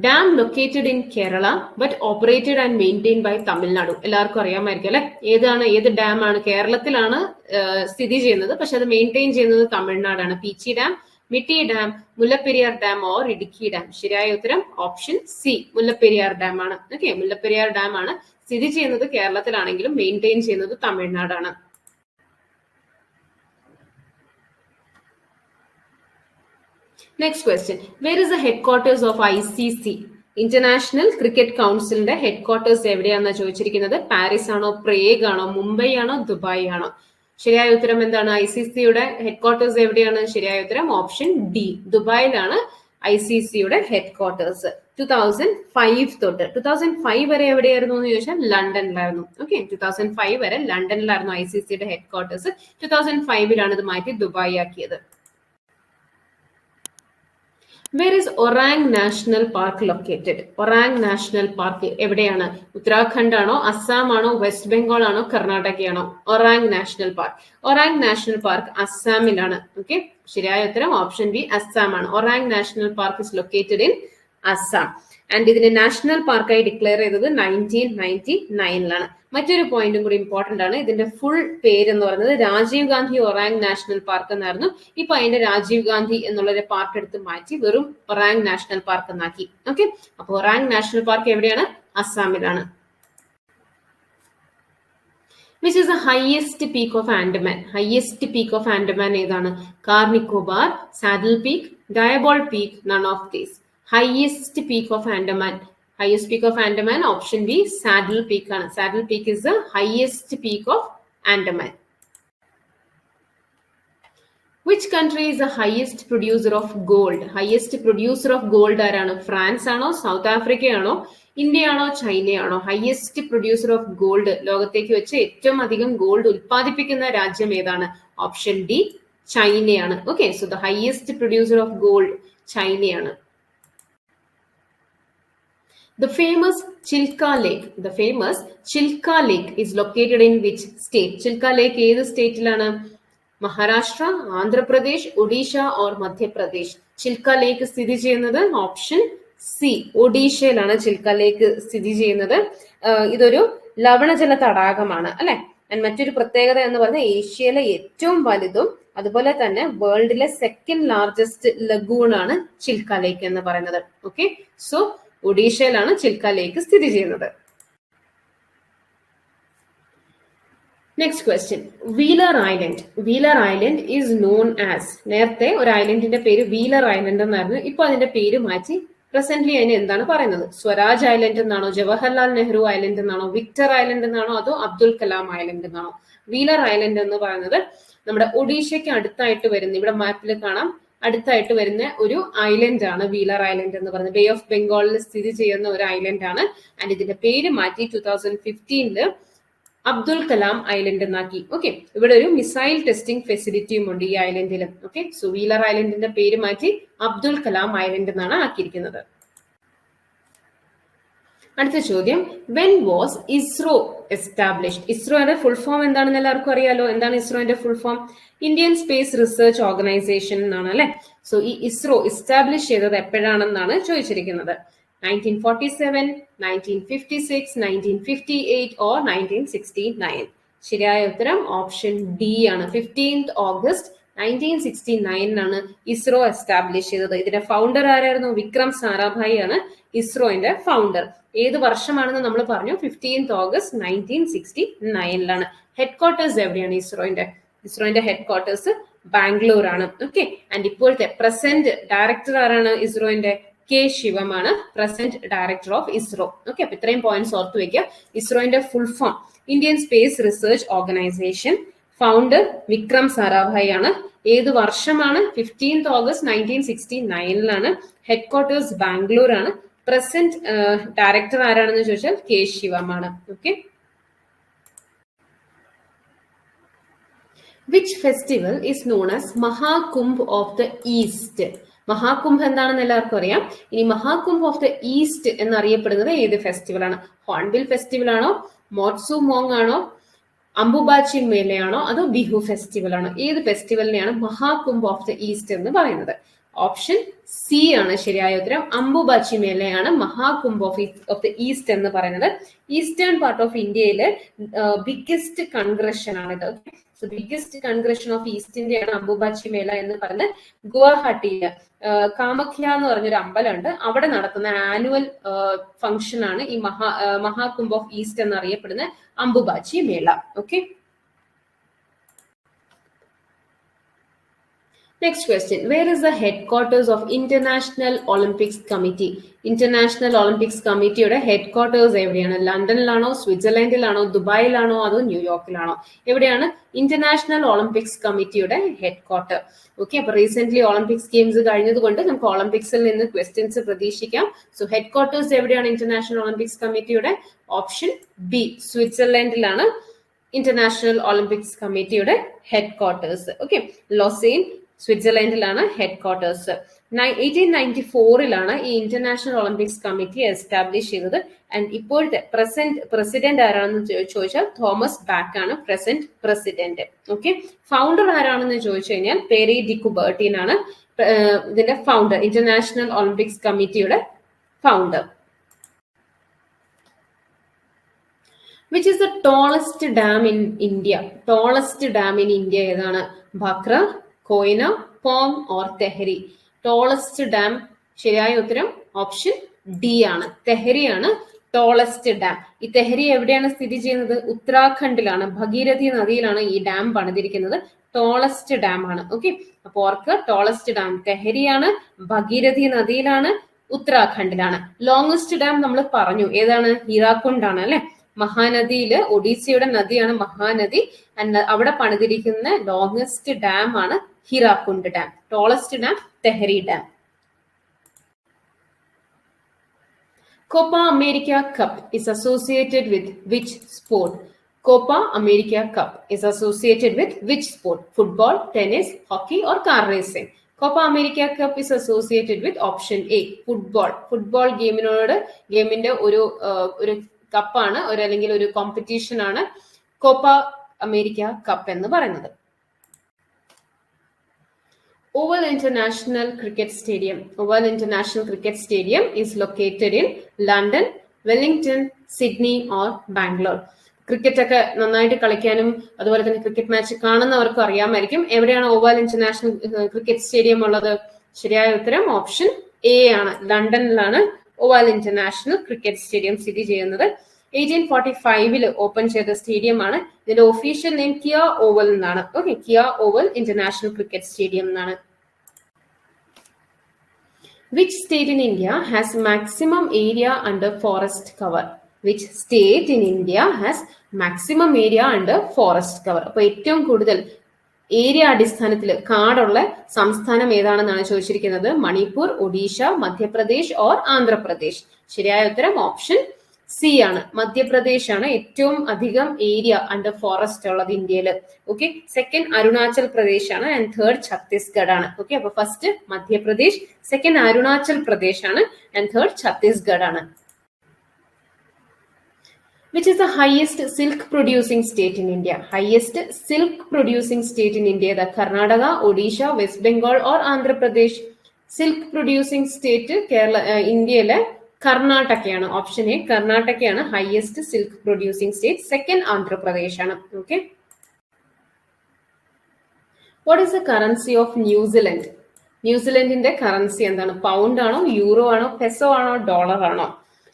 Dam located in Kerala but operated and maintained by Tamil Nadu. എല്ലാവർക്കും അറിയാമായിരിക്കും അല്ലെ, ഏത് ഡാം ആണ്? കേരളത്തിലാണ് സ്ഥിതി ചെയ്യുന്നത്, പക്ഷെ അത് മെയിൻറ്റെയിൻ ചെയ്യുന്നത് തമിഴ്നാടാണ്. പീച്ചി ഡാം, മിട്ടി dam, Mullaperiyar dam or Idukki dam. ശരിയായ ഉത്തരം ഓപ്ഷൻ സി, മുല്ലപ്പെരിയാർ ഡാം ആണ്. ഓക്കെ, മുല്ലപ്പെരിയാർ ഡാം ആണ് സ്ഥിതി ചെയ്യുന്നത് കേരളത്തിലാണെങ്കിലും മെയിൻറ്റെയിൻ ചെയ്യുന്നത് തമിഴ്നാടാണ്. Next question. Where is the headquarters of ICC? International cricket കൗൺസിലിന്റെ ഹെഡ്ക്വാർട്ടേഴ്സ് എവിടെയാണെന്ന് ചോദിച്ചിരിക്കുന്നത്? പാരീസ് ആണോ, പ്രേഗ് ആണോ, മുംബൈ ആണോ, ദുബായ് ആണോ? ശരിയായ ഉത്തരം എന്താണ്? ICCയുടെ ഹെഡ്ക്വാർട്ടേഴ്സ് എവിടെയാണ്? ശരിയായ ഉത്തരം ഓപ്ഷൻ ഡി, ദുബായിലാണ് ICCയുടെ ഹെഡ്ക്വാർട്ടേഴ്സ്. 2005 തൊട്ട് 2005 വരെ എവിടെയായിരുന്നു എന്ന് ചോദിച്ചാൽ ലണ്ടനിലായിരുന്നു. ഓക്കെ, 2005 വരെ ലണ്ടനിലായിരുന്നു ICCയുടെ ഹെഡ്ക്വാർട്ടേഴ്സ്. 2005 ഇത് മാറ്റി ദുബായ് ആക്കിയത്. Where is Orang National Park located? Orang National Park എവിടെയാണ്? ഉത്തരാഖണ്ഡ് ആണോ, അസ്സാം ആണോ, വെസ്റ്റ് ബംഗാൾ ആണോ, കർണാടകയാണോ? ഒറാങ് നാഷണൽ പാർക്ക് അസ്സാമിലാണ്. ഓക്കെ, ശരിയായ ഉത്തരം ഓപ്ഷൻ ബി, അസ്സാം ആണ്. Orang national park is located in Assam and ഇതിനെ നാഷണൽ പാർക്കായി ഡിക്ലെയർ ചെയ്തത് 1999 മറ്റൊരു പോയിന്റും കൂടി ഇമ്പോർട്ടന്റ് ആണ്. ഇതിന്റെ ഫുൾ പേര് എന്ന് പറയുന്നത് രാജീവ് ഗാന്ധി ഒറാങ് നാഷണൽ പാർക്ക് എന്നായിരുന്നു. ഇപ്പൊ അതിന്റെ രാജീവ് ഗാന്ധി എന്നുള്ള പാർട്ട് എടുത്ത് മാറ്റി വെറും ഒറാങ് നാഷണൽ പാർക്ക് എന്നാക്കി. ഓക്കെ, അപ്പൊ ഒറാങ് നാഷണൽ പാർക്ക് എവിടെയാണ്? അസ്സാമിലാണ്. Which is the highest peak of Andaman? Highest peak of Andaman ഏതാണ്? Car Nicobar, saddle peak, Diavolo peak, none of these. Highest peak of Andaman option B, Saddle Peak ആണ്. Saddle Peak is the highest peak of Andaman. Which country is the highest producer of gold? Highest producer of gold ആരാണ്? France ആണോ, South Africa ആണോ, India ആണോ, China ആണോ? Highest producer of gold, ലോകത്തേക്ക് വെച്ച് ഏറ്റവും അധികം ഗോൾഡ് ഉൽപ്പാദിപ്പിക്കുന്ന രാജ്യം ഏതാണ്? ഓപ്ഷൻ ഡി, ചൈനയാണ്. Okay, so the highest producer of gold ചൈനയാണ്. The famous Chilka Lake is located in which state? Chilka Lake ഏത് സ്റ്റേറ്റിലാണ്? മഹാരാഷ്ട്ര, ആന്ധ്രാപ്രദേശ്, ഒഡീഷ ഓർ മധ്യപ്രദേശ്? ചിൽക്ക ലേക്ക് സ്ഥിതി ചെയ്യുന്നത് ഓപ്ഷൻ സി, ഒഡീഷയിലാണ് ചിൽക്ക ലേക്ക് സ്ഥിതി ചെയ്യുന്നത്. ഇതൊരു ലവണജല തടാകമാണ് അല്ലെ. മറ്റൊരു പ്രത്യേകത എന്ന് പറഞ്ഞാൽ ഏഷ്യയിലെ ഏറ്റവും വലുതും അതുപോലെ തന്നെ വേൾഡിലെ സെക്കൻഡ് ലാർജസ്റ്റ് ലഗൂൺ ആണ് ചിൽക്ക ലേക്ക് എന്ന് പറയുന്നത്. ഓക്കെ, സോ ഒഡീഷയിലാണ് ചിൽക്ക ലേക്ക് സ്ഥിതി ചെയ്യുന്നത്. Next question. Wheeler island is known as. നേരത്തെ ഒരു ഐലൻഡിന്റെ പേര് വീലർ ഐലൻഡ് എന്നായിരുന്നു. ഇപ്പൊ അതിന്റെ പേര് മാറ്റി പ്രസന്റ്ലി അതിന് എന്താണ് പറയുന്നത്? സ്വരാജ് ഐലൻഡ് എന്നാണോ, ജവഹർലാൽ നെഹ്റു ഐലൻഡ് എന്നാണോ, വിക്ടർ ഐലൻഡ് എന്നാണോ, അതോ അബ്ദുൽ കലാം ഐലൻഡ് എന്നാണോ? വീലർ ഐലൻഡ് എന്ന് പറയുന്നത് നമ്മുടെ ഒഡീഷയ്ക്ക് അടുത്തായിട്ട് വരുന്ന, ഇവിടെ മാപ്പിൽ കാണാം, അടുത്തായിട്ട് വരുന്ന ഒരു ഐലൻഡ് ആണ് വീലർ ഐലൻഡ് എന്ന് പറയുന്നത്. ബേ ഓഫ് ബംഗാളിൽ സ്ഥിതി ചെയ്യുന്ന ഒരു ഐലൻഡ് ആണ്. ആൻഡ് ഇതിന്റെ പേര് മാറ്റി 2015 അബ്ദുൽ കലാം ഐലൻഡ് എന്നാക്കി. ഓക്കെ, ഇവിടെ ഒരു മിസൈൽ ടെസ്റ്റിംഗ് ഫെസിലിറ്റിയും ഉണ്ട് ഈ ഐലൻഡിൽ. ഓക്കെ, സോ വീലർ ഐലൻഡിന്റെ പേര് മാറ്റി അബ്ദുൽ കലാം ഐലൻഡ് എന്നാണ് ആക്കിയിരിക്കുന്നത്. അടുത്ത ചോദ്യം, വെൻ വാസ് ഇസ്രോ എസ്റ്റാബ്ലിഷ്ഡ്? ഇസ്രോയുടെ ഫുൾ ഫോം എന്താണെന്ന് എല്ലാവർക്കും അറിയാലോ. എന്താണ് ഇസ്രോന്റെ full form? Indian space research organisation എന്നാണ് അല്ലെ. സോ ഈ ഇസ്രോ എസ്റ്റാബ്ലിഷ് ചെയ്തത് എപ്പോഴാണെന്നാണ് ചോദിച്ചിരിക്കുന്നത്. 1947, 1956, 1958 or 1969? ശരിയായ ഉത്തരം ഓപ്ഷൻ ഡി ആണ്. 15th August 1969 ആണ് ഇസ്രോ എസ്റ്റാബ്ലിഷ് ചെയ്തത്. ഇതിന്റെ ഫൗണ്ടർ ആരായിരുന്നു? വിക്രം സാരാഭായി ആണ് ഇസ്രോന്റെ ഫൗണ്ടർ. ഏത് വർഷമാണെന്ന് നമ്മൾ പറഞ്ഞു? 15th August 1969 ഹെഡ് ക്വാർട്ടേഴ്സ് എവിടെയാണ് ഇസ്രോന്റെ? ഇസ്രോന്റെ ഹെഡ് ക്വാർട്ടേഴ്സ് ബാംഗ്ലൂർ ആണ്. ഓക്കെ, ആൻഡ് ഇപ്പോഴത്തെ പ്രസന്റ് ഡയറക്ടർ ആരാണ് ഇസ്രോന്റെ? കെ ശിവമാണ് present director of ISRO. Okay, അപ്പൊ ഇത്രയും പോയിന്റ്സ് ഓർത്ത് വെക്കുക. ഇസ്രോന്റെ full form Indian space research organisation. Founder Vikram Sarabhai ആണ്. ഏത് വർഷമാണ്? 15th August 1969 headquarters Bangalore ആണ്. പ്രസന്റ് ഡയറക്ടർ ആരാണെന്ന് ചോദിച്ചാൽ കെ ശിവമാണ്. Okay, which festival is known as Mahakumbh of the east? Mahakumbh എന്താണെന്ന് എല്ലാവർക്കും അറിയാം. ഇനി മഹാകുംഭ് ഓഫ് ദ ഈസ്റ്റ് എന്നറിയപ്പെടുന്നത് ഏത് ഫെസ്റ്റിവൽ ആണ്? ഹോൺബിൽ ഫെസ്റ്റിവൽ ആണോ, മോട്സു മോങ് ആണോ, അംബുബാച്ചി മേളയാണോ, അതോ ബിഹു ഫെസ്റ്റിവൽ ആണോ? ഏത് ഫെസ്റ്റിവലിനെയാണ് മഹാകുംഭ് ഓഫ് ദ ഈസ്റ്റ് എന്ന് പറയുന്നത്? ഓപ്ഷൻ സി ആണ് ശരിയായ ഉത്തരം. Ambubachi മേളയാണ് Maha Kumbh of the east എന്ന് പറയുന്നത്. ഈസ്റ്റേൺ പാർട്ട് ഓഫ് ഇന്ത്യയിലെ ബിഗ്ഗസ്റ്റ് കൺഗ്രഷൻ ആണ് ഇത്. സോ ബിഗ്ഗസ്റ്റ് കൺഗ്രഷൻ ഓഫ് ഈസ്റ്റ് ഇന്ത്യയാണ് അംബുബാച്ചി മേള എന്ന് പറയുന്നത്. ഗുവാഹട്ടിയില് കാമഖ്യ എന്ന് പറഞ്ഞൊരു അമ്പലമുണ്ട്, അവിടെ നടത്തുന്ന ആനുവൽ ഫംഗ്ഷൻ ആണ് ഈ മഹാകുംഭ് ഓഫ് ഈസ്റ്റ് എന്നറിയപ്പെടുന്ന അംബുബാച്ചി മേള. Okay, next question, where is the headquarters of International Olympics Committee? International Olympics Committeeയുടെ ഹെഡ്ക്വാർട്ടേഴ്സ് എവിടെയാണ്? ലണ്ടനിലാണോ, സ്വിറ്റ്സർലൻഡിലാണോ, ദുബായിലാണോ, അതോ ന്യൂയോർക്കിലാണോ? എവിടെയാണ് ഇന്റർനാഷണൽ ഒളിമ്പിക്സ് കമ്മിറ്റിയുടെ ഹെഡ്ക്വാർട്ടർ? ഓക്കെ, അപ്പൊ റീസെന്റ് ഒളിമ്പിക്സ് ഗെയിംസ് കഴിഞ്ഞതുകൊണ്ട് നമുക്ക് ഒളിമ്പിക്സിൽ നിന്ന് ക്വസ്റ്റ്യൻസ് പ്രതീക്ഷിക്കാം. സോ ഹെഡ്ക്വാർട്ടേഴ്സ് എവിടെയാണ് ഇന്റർനാഷണൽ ഒളിമ്പിക്സ് കമ്മിറ്റിയുടെ? ഓപ്ഷൻ ബി, സ്വിറ്റ്സർലൻഡിലാണ് ഇന്റർനാഷണൽ ഒളിമ്പിക്സ് കമ്മിറ്റിയുടെ ഹെഡ്ക്വാർട്ടേഴ്സ്. ഓക്കെ, ലൊസൈൻ സ്വിറ്റ്സർലൻഡിലാണ് ഹെഡ്ക്വാർട്ടേഴ്സ്. 1894 ഈ ഇന്റർനാഷണൽ ഒളിമ്പിക്സ് കമ്മിറ്റി എസ്റ്റാബ്ലിഷ് ചെയ്തത്. ആൻഡ് ഇപ്പോഴത്തെ പ്രസിഡന്റ് ആരാണെന്ന് ചോദിച്ചാൽ തോമസ് ബാക്ക് ആണ് പ്രസന്റ് പ്രസിഡന്റ്. ഓക്കെ, ഫൗണ്ടർ ആരാണെന്ന് ചോദിച്ചു കഴിഞ്ഞാൽ പേരി ഡി കുബർട്ടിൻ ആണ് ഇതിന്റെ ഫൗണ്ടർ, ഇന്റർനാഷണൽ ഒളിമ്പിക്സ് കമ്മിറ്റിയുടെ founder. Which is the tallest dam in India? Tallest dam in India ഏതാണ്? Bhakra, Koyna, Pong or Tehri? Tallest dam ശരിയായ ഉത്തരം ഓപ്ഷൻ ഡി ആണ്. തെഹരിയാണ് ടോളസ്റ്റ് ഡാം. ഈ തെഹരി എവിടെയാണ് സ്ഥിതി ചെയ്യുന്നത്? ഉത്തരാഖണ്ഡിലാണ്. ഭഗീരഥി നദിയിലാണ് ഈ ഡാം പണിതിരിക്കുന്നത്. ടോളസ്റ്റ് ഡാം ആണ്. ഓക്കെ, അപ്പൊ ഓർക്ക് ടോളസ്റ്റ് ഡാം തെഹരിയാണ്, ഭഗീരഥി നദിയിലാണ്, ഉത്തരാഖണ്ഡിലാണ്. ലോങ്സ്റ്റ് ഡാം നമ്മൾ പറഞ്ഞു, ഏതാണ്? ഹീരാക്കുണ്ട് ആണ് അല്ലെ. മഹാനദിയില് ഒഡീസയുടെ നദിയാണ് മഹാനദി. അവിടെ പണിതിരിക്കുന്ന ലോങ്സ്റ്റ് ഡാം ആണ് Hirakud dam. Tallest dam Tehri dam. Copa America cup is associated with which sport? Copa America cup is associated with which sport? Football, tennis, hockey or car racing? Copa America cup is associated with option A, football. Football ഗെയിമിന്റെ ഒരു കപ്പാണ്, അല്ലെങ്കിൽ ഒരു competition ആണ് Copa America cup എന്ന് പറയുന്നത്. Oval International Cricket Stadium. Oval International Cricket Stadium is located in London, Wellington, Sydney or Bangalore. Cricket ഒക്കെ നന്നായിട്ട് കളിക്കാനും അതുപോലെ തന്നെ ക്രിക്കറ്റ് മാച്ച് കാണുന്നവർക്കും അറിയാമായിരിക്കും. എവിടെയാണ് ഓവൽ ഇന്റർനാഷണൽ ക്രിക്കറ്റ് സ്റ്റേഡിയം ഉള്ളത്? ശരിയായ ഉത്തരം ഓപ്ഷൻ എ ആണ്. ലണ്ടനിലാണ് ഓവൽ ഇന്റർനാഷണൽ ക്രിക്കറ്റ് സ്റ്റേഡിയം സ്ഥിതി ചെയ്യുന്നത്. 1845 ഓപ്പൺ ചെയ്ത സ്റ്റേഡിയം ആണ്. ഇതിന്റെ ഒഫീഷ്യൽ നെയിം കിയ ഓവൽ എന്നാണ്. Okay, Kia oval international cricket stadium എന്നാണ്. Which state in India has maximum area under forest cover? Which state in India has maximum area under forest cover? അപ്പോൾ ഏറ്റവും കൂടുതൽ area അടിസ്ഥാനത്തിൽ കാടുള്ള സംസ്ഥാനം ഏതാണെന്നാണ് ചോദിച്ചിരിക്കുന്നത്. Manipur, Odisha, Madhya Pradesh or Andhra Pradesh. ശരിയായ ഉത്തരം ഓപ്ഷൻ സി ആണ്. മധ്യപ്രദേശ് ആണ് ഏറ്റവും അധികം ഏരിയ അണ്ടർ ഫോറസ്റ്റ് ഉള്ളത് ഇന്ത്യയിൽ. ഓക്കെ, സെക്കൻഡ് അരുണാചൽ പ്രദേശ് ആണ് ആൻഡ് തേർഡ് ഛത്തീസ്ഗഡ് ആണ്. ഓക്കെ, അപ്പൊ ഫസ്റ്റ് മധ്യപ്രദേശ്, സെക്കൻഡ് അരുണാചൽ പ്രദേശ് ആണ് ആൻഡ് തേർഡ് ഛത്തീസ്ഗഡ് ആണ്. Which is the highest silk producing state in India? Highest silk producing state in India, the Karnataka, Odisha, West Bengal or Andhra Pradesh? Silk producing state Kerala, India കർണാടകയാണ്. Option A കർണാടകയാണ് highest silk producing state. Second Andhra Pradesh ആണ്. Okay, what is the currency of New Zealand? ന്യൂസിലൻഡിന്റെ currency എന്താണ്? Pound ആണോ, euro ആണോ, peso ആണോ, dollar ആണോ?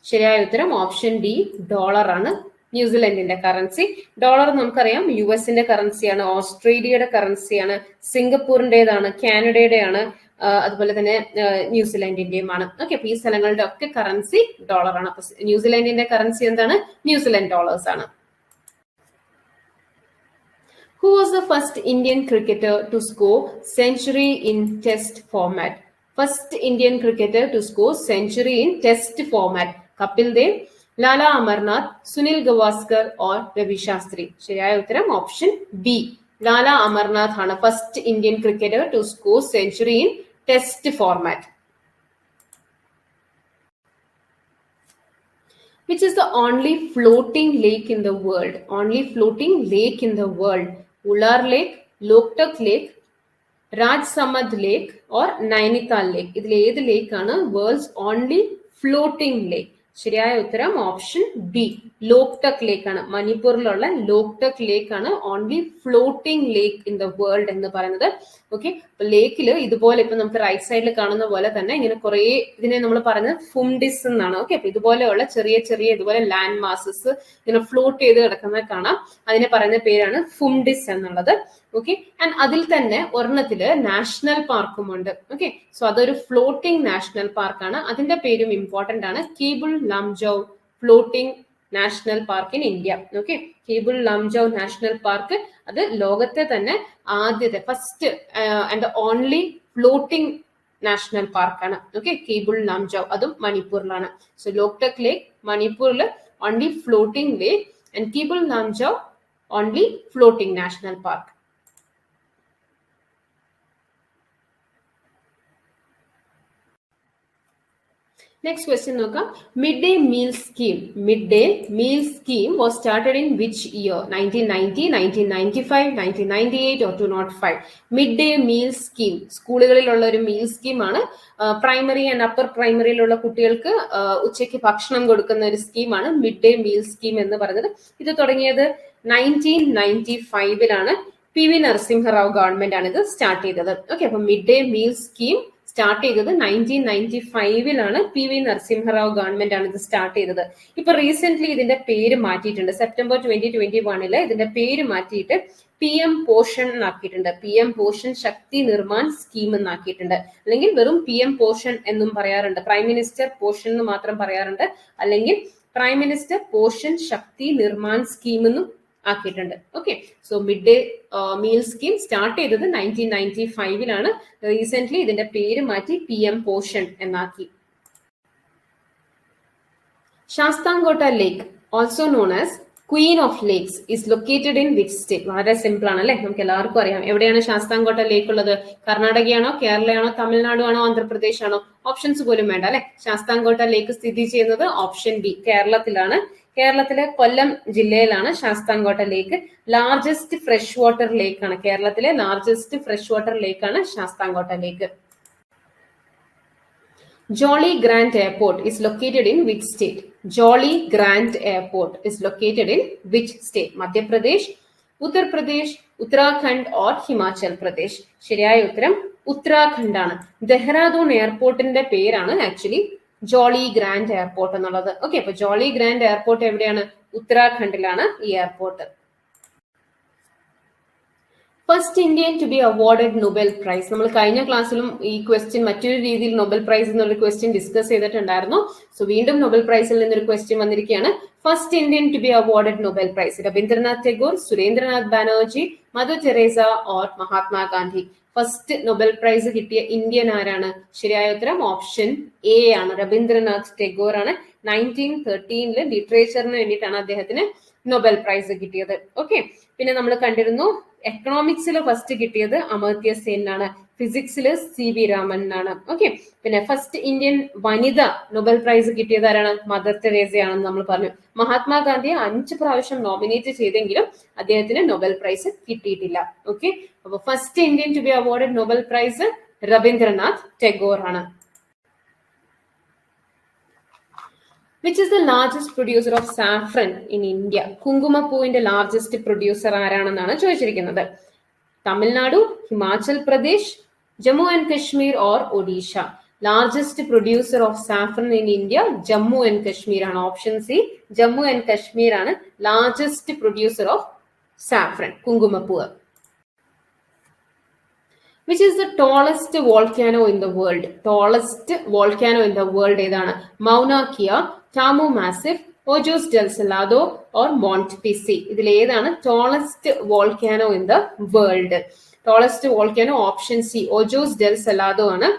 ശരിയായ ഉത്തരം option D dollar ആണ് ന്യൂസിലൻഡിന്റെ currency. Dollar നമുക്കറിയാം യു എസിന്റെ കറൻസിയാണ്, ഓസ്ട്രേലിയയുടെ കറൻസിയാണ്, സിംഗപ്പൂരിന്റേതാണ്, കാനഡയുടെ ആണ്, അതുപോലെ തന്നെ ന്യൂസിലൻഡിന്റെയുമാണ്. ഓക്കെ, അപ്പൊ ഈ സ്ഥലങ്ങളുടെ ഒക്കെ കറൻസി ഡോളർ ആണ്. അപ്പൊ ന്യൂസിലൻഡിന്റെ കറൻസി എന്താണ്? ന്യൂസിലൻഡ് ഡോളേഴ്സ് ആണ്. Who was the first Indian cricketer to score century in test format? First Indian cricketer to score century in test format. Kapil Dev, Lala Amarnath, Sunil Gavaskar or Ravi Shastri? ശരിയായ ഉത്തരം option B Lala Amarnath ആണ് first Indian cricketer to score century in test format. Which is the only floating lake in the world? Only floating lake in the world. Ular Lake, Loktak Lake, Raj Samad Lake or Nainital Lake? ഇതിൽ ഏത് ലേക്ക് ആണ് worlds only floating ലേക്ക്? ശരിയായ ഉത്തരം option B ലോക്ടക് ലേക്ക് ആണ്. മണിപ്പൂരിലുള്ള ലോക്ടക് ലേക്ക് ആണ് only floating lake in the world എന്ന് പറയുന്നത്. Okay, അപ്പൊ ലേക്കില് ഇതുപോലെ ഇപ്പൊ നമുക്ക് റൈറ്റ് സൈഡിൽ കാണുന്ന പോലെ തന്നെ ഇങ്ങനെ കുറെ ഇതിനെ നമ്മൾ പറയുന്നത് ഫുംഡിസ് എന്നാണ്. ഓക്കെ, അപ്പൊ ഇതുപോലെയുള്ള ചെറിയ ചെറിയ ഇതുപോലെ ലാൻഡ് മാസസ് ഇങ്ങനെ ഫ്ലോട്ട് ചെയ്ത് കിടക്കുന്നത് കാണാം. അതിനെ പറയുന്ന പേരാണ് ഫുംഡിസ് എന്നുള്ളത്. ഓക്കെ, ആൻഡ് അതിൽ തന്നെ ഒരെണ്ണത്തില് നാഷണൽ പാർക്കും ഉണ്ട്. ഓക്കെ, സോ അതൊരു ഫ്ലോട്ടിംഗ് നാഷണൽ പാർക്കാണ്. അതിന്റെ പേരും ഇമ്പോർട്ടന്റ് ആണ്, Keibul Lamjao floating national park in India. Okay, Keibul Lamjao national park അത് ലോകത്തെ തന്നെ ആദ്യത്തെ first and only floating national പാർക്കാണ്. ഓക്കെ, കേബിൾ ലംജൌ അതും മണിപ്പൂരിലാണ്. സോ ലോക്ടക് ലേക്ക് മണിപ്പൂരിൽ only floating lake and Keibul Lamjao only floating national park. Next question നോക്കാം. Mid day meal scheme. Mid day meal scheme was started in which year? 1990, 1995, 1998 or 205? Mid day meal scheme സ്കൂളുകളിലുള്ള ഒരു meal സ്കീമാണ്. Primary and upper പ്രൈമറിയിലുള്ള കുട്ടികൾക്ക് ഉച്ചയ്ക്ക് ഭക്ഷണം കൊടുക്കുന്ന ഒരു സ്കീമാണ് മിഡ് ഡേ മീൽ സ്കീം എന്ന് പറയുന്നത്. ഇത് തുടങ്ങിയത് 1995 പി വി നരസിംഹറാവു ഗവൺമെന്റ് ആണ് ഇത് സ്റ്റാർട്ട് ചെയ്തത്. ഓക്കെ, അപ്പൊ mid day meal scheme start ചെയ്തത് 1995 പി വി നരസിംഹറാവു ഗവൺമെന്റ് ആണ് ഇത് സ്റ്റാർട്ട് ചെയ്തത്. ഇപ്പൊ റീസെന്റ് ഇതിന്റെ പേര് മാറ്റിയിട്ടുണ്ട്. സെപ്റ്റംബർ 2021 ഇതിന്റെ പേര് മാറ്റിയിട്ട് PM portion എന്നാക്കിയിട്ടുണ്ട്. PM portion Shakti Nirman scheme എന്നാക്കിയിട്ടുണ്ട്. അല്ലെങ്കിൽ വെറും PM പോഷൻ എന്നും പറയാറുണ്ട്. പ്രൈം മിനിസ്റ്റർ പോഷൻ എന്ന് മാത്രം പറയാറുണ്ട്. അല്ലെങ്കിൽ prime minister Poshan Shakti Nirman scheme എന്നും ആക്കിയിട്ടുണ്ട്. Okay, so mid day meal scheme start ചെയ്തത് 1995 റീസെന്റ് ഇതിന്റെ പേര് മാറ്റി PM പോഷൻ എന്നാക്കി. Sasthamkotta lake, also known as queen of lakes, is located in which state? വളരെ സിമ്പിൾ ആണ് അല്ലെ, നമുക്ക് എല്ലാവർക്കും അറിയാം. എവിടെയാണ് ശാസ്താംകോട്ട ലേക്ക് ഉള്ളത്? കർണാടകയാണോ, കേരളയാണോ, തമിഴ്നാടു ആണോ, ആന്ധ്രാപ്രദേശ് ആണോ? ഓപ്ഷൻസ് പോലും വേണ്ട അല്ലെ. ശാസ്താംകോട്ട ലേക്ക് സ്ഥിതി ചെയ്യുന്നത് ഓപ്ഷൻ ബി കേരളത്തിലാണ്. കേരളത്തിലെ കൊല്ലം ജില്ലയിലാണ് ശാസ്താംകോട്ട ലേക്ക്. ലാർജസ്റ്റ് ഫ്രഷ് വാട്ടർ ലേക്ക് ആണ്. കേരളത്തിലെ ലാർജസ്റ്റ് ഫ്രഷ് വാട്ടർ ലേക്ക് ആണ് ശാസ്താംകോട്ട ലേക്ക്. Jolly Grant Airport is located in which state? Jolly Grant Airport is located in which state? Madhya Pradesh, Uttar Pradesh, Uttarakhand or Himachal Pradesh? ശരിയായ ഉത്തരം ഉത്തരാഖണ്ഡ് ആണ്. ദെഹ്റാദൂൺ എയർപോർട്ടിന്റെ പേരാണ് actually Jolly grand airport എന്നുള്ളത്. Okay, അപ്പൊ Jolly grand airport എവിടെയാണ്? ഉത്തരാഖണ്ഡിലാണ് ഈ airport. First Indian to be awarded Nobel price. നമ്മൾ കഴിഞ്ഞ ക്ലാസ്സിലും ഈ ക്വസ്റ്റ്യൻ മറ്റൊരു രീതിയിൽ നൊബേൽ പ്രൈസ് എന്നൊരു ക്വസ്റ്റ്യൻ ഡിസ്കസ് ചെയ്തിട്ടുണ്ടായിരുന്നു. സോ വീണ്ടും നൊബേൽ പ്രൈസിൽ നിന്നൊരു ക്വസ്റ്റ്യൻ വന്നിരിക്കുകയാണ്. First Indian to be awarded Nobel prize, Rabindranath Tagore, Surendranath Banerjee, mother Teresa or Mahatma Gandhi. First Nobel prize കിട്ടിയ ഇന്ത്യൻ ആരാണ്? ശരിയായ ഉത്തരം ഓപ്ഷൻ എ ആണ്, രവീന്ദ്രനാഥ് ടാഗോർ ആണ്. 1913 ലിറ്ററേച്ചറിന് വേണ്ടിയിട്ടാണ് അദ്ദേഹത്തിന് നൊബേൽ പ്രൈസ് കിട്ടിയത്. ഓക്കെ, പിന്നെ നമ്മൾ കണ്ടിരുന്നു എക്കണോമിക്സിൽ ഫസ്റ്റ് കിട്ടിയത് അമർത്യ സെന്നാണ്, ഫിസിക്സിൽ CV രാമനാണ്. ഓക്കെ, പിന്നെ ഫസ്റ്റ് ഇന്ത്യൻ വനിത നൊബേൽ പ്രൈസ് കിട്ടിയത് ആരാണ്? മദർ തെരേസയാണെന്ന് നമ്മൾ പറഞ്ഞു. മഹാത്മാഗാന്ധിയെ 5 പ്രാവശ്യം നോമിനേറ്റ് ചെയ്തെങ്കിലും അദ്ദേഹത്തിന് നൊബേൽ പ്രൈസ് കിട്ടിയിട്ടില്ല. ഓക്കെ, അപ്പൊ first Indian to be awarded Nobel prize Rabindranath Tagore ആണ്. Which is the largest producer of saffron in India? കുങ്കുമപ്പൂവിന്റെ largest producer ആരാണെന്നാണ് ചോദിച്ചിരിക്കുന്നത്. Tamil Nadu, Himachal Pradesh, Jammu and Kashmir or Odisha. Largest producer of saffron in India Jammu and Kashmir ആണ്. Option C, Jammu and Kashmir ആണ് largest producer of saffron, കുങ്കുമപ്പൂവ്. Which is the tallest volcano in the world? Tallest volcano in the world ഏതാണ്? Mauna Kea, Tamu Massif, Ojos del Salado or Mont Pisi. ഇതിൽ ഏതാണ് tallest volcano in the world? Tallest volcano option C, Ojos del Salado ആണ്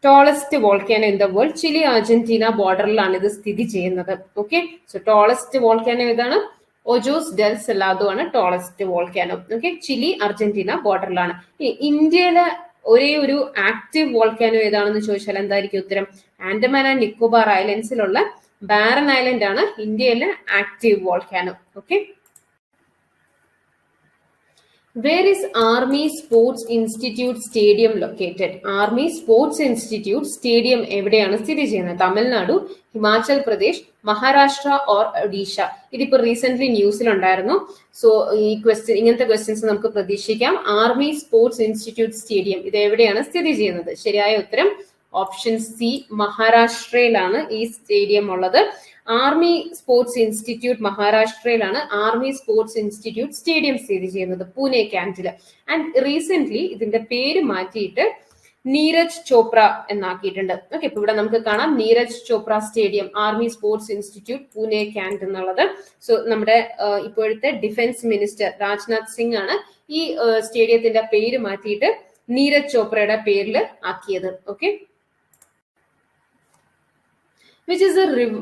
tallest volcano in the world. Chile Argentina ബോർഡറിലാണ് ഇത് സ്ഥിതി ചെയ്യുന്നത്. Okay, so tallest volcano ഏതാണ്? ഒജോസ് del Salado ആണ് tallest volcano. Okay, Chile Argentina ബോർഡറിലാണ്. ഇന്ത്യയിലെ ഒരേ ഒരു ആക്റ്റീവ് വോൾക്കാനോ ഏതാണെന്ന് ചോദിച്ചാൽ എന്തായിരിക്കും ഉത്തരം? ആൻഡമാൻ ആൻഡ് നിക്കോബാർ ഐലൻഡ്സിലുള്ള ബാരൻ ഐലൻഡ് ആണ് ഇന്ത്യയിലെ active volcano. Okay, Where is Army Sports Institute Stadium located? Army Sports Institute Stadium എവിടെയാണ് സ്ഥിതി ചെയ്യുന്നത്? തമിഴ്നാടു, ഹിമാചൽ പ്രദേശ്, മഹാരാഷ്ട്ര ഓർ ഒഡീഷ. ഇതിപ്പോ റീസെന്റ് ന്യൂസിലുണ്ടായിരുന്നു. സോ ഈ ഇങ്ങനത്തെ ക്വസ്റ്റ്യൻസ് നമുക്ക് പ്രതീക്ഷിക്കാം. ആർമി സ്പോർട്സ് ഇൻസ്റ്റിറ്റ്യൂട്ട് സ്റ്റേഡിയം ഇത് എവിടെയാണ് സ്ഥിതി ചെയ്യുന്നത്? ശരിയായ ഉത്തരം ഓപ്ഷൻ സി, മഹാരാഷ്ട്രയിലാണ് ഈ സ്റ്റേഡിയം ഉള്ളത്. ആർമി സ്പോർട്സ് ഇൻസ്റ്റിറ്റ്യൂട്ട് മഹാരാഷ്ട്രയിലാണ് ആർമി സ്പോർട്സ് ഇൻസ്റ്റിറ്റ്യൂട്ട് സ്റ്റേഡിയം സ്ഥിതി ചെയ്യുന്നത്, പൂനെ ക്യാന്റില്. ആൻഡ് റീസെന്റ് ഇതിന്റെ പേര് മാറ്റിയിട്ട് നീരജ് ചോപ്ര എന്നാക്കിയിട്ടുണ്ട്. ഓക്കെ, ഇപ്പൊ ഇവിടെ നമുക്ക് കാണാം Neeraj Chopra stadium, army sports institute Pune Cantt എന്നുള്ളത്. സോ നമ്മുടെ ഇപ്പോഴത്തെ ഡിഫൻസ് മിനിസ്റ്റർ രാജ്നാഥ് സിംഗ് ആണ് ഈ സ്റ്റേഡിയത്തിന്റെ പേര് മാറ്റിയിട്ട് നീരജ് ചോപ്രയുടെ പേരിൽ ആക്കിയത്. Okay,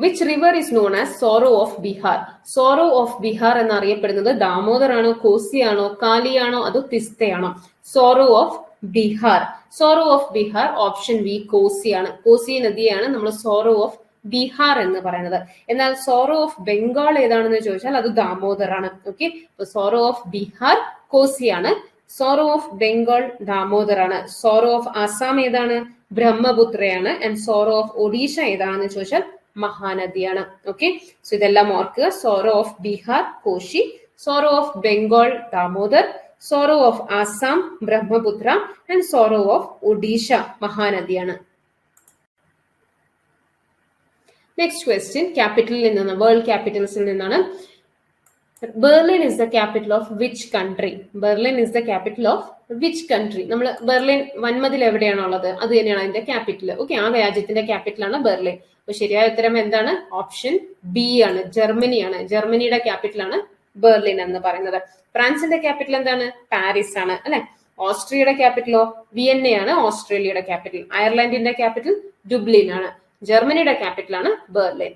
which river is known as Sorrow of Bihar? Sorrow of Bihar എന്നറിയപ്പെടുന്നത് ദാമോദർ ആണോ, കോസി ആണോ, കാലി ആണോ, അതോ തിസ്തയാണോ? Sorrow of Bihar. Sorrow of Bihar option B, Kosi ആണ്. കോസി നദിയാണ് നമ്മൾ സോറോ ഓഫ് ബീഹാർ എന്ന് പറയുന്നത്. എന്നാൽ സോറോ ഓഫ് ബംഗാൾ ഏതാണെന്ന് ചോദിച്ചാൽ അത് ദാമോദർ ആണ്. ഓക്കെ, സോറോ ഓഫ് ബീഹാർ കോസിയാണ്, സോറോ ഓഫ് ബംഗാൾ ദാമോദർ ആണ്. സോറോ ഓഫ് ആസാം ഏതാണ്? ബ്രഹ്മപുത്രയാണ്. ആൻഡ് സോറോ ഓഫ് ഒഡീഷ ഏതാണെന്ന് ചോദിച്ചാൽ മഹാനദിയാണ്. ഓക്കെ, സോ ഇതെല്ലാം ഓർക്കുക. Sorrow of Bihar Koshi, sorrow of Bengal Damodar, sorrow of Assam Brahmaputra and sorrow of Odisha മഹാനദിയാണ്. നെക്സ്റ്റ് ക്വസ്റ്റ്യൻ ക്യാപിറ്റലിൽ നിന്നാണ്, വേൾഡ് ക്യാപിറ്റൽസിൽ നിന്നാണ്. Berlin is the capital of which country? Berlin is the capital of which country? നമ്മൾ ബെർലിൻ വൻമതിൽ എവിടെയാണുള്ളത് അത് തന്നെയാണ് അതിന്റെ ക്യാപിറ്റൽ. ഓക്കെ, ആ രാജ്യത്തിന്റെ ക്യാപിറ്റൽ ആണ് ബെർലിൻ. അപ്പൊ ശരിയായ ഉത്തരം എന്താണ്? ഓപ്ഷൻ ബി ആണ്, ജർമ്മനിയാണ്. ജർമ്മനിയുടെ ക്യാപിറ്റൽ ആണ് ബെർലിൻ എന്ന് പറയുന്നത്. ഫ്രാൻസിന്റെ ക്യാപിറ്റൽ എന്താണ്? പാരീസ് ആണ്, അല്ലെ? ഓസ്ട്രിയയുടെ ക്യാപിറ്റലോ വിയന്നയാണ്, ഓസ്ട്രേലിയയുടെ ക്യാപിറ്റൽ. അയർലൻഡിന്റെ ക്യാപിറ്റൽ ഡുബ്ലിൻ ആണ്. ജർമ്മനിയുടെ ക്യാപിറ്റൽ ആണ് Berlin.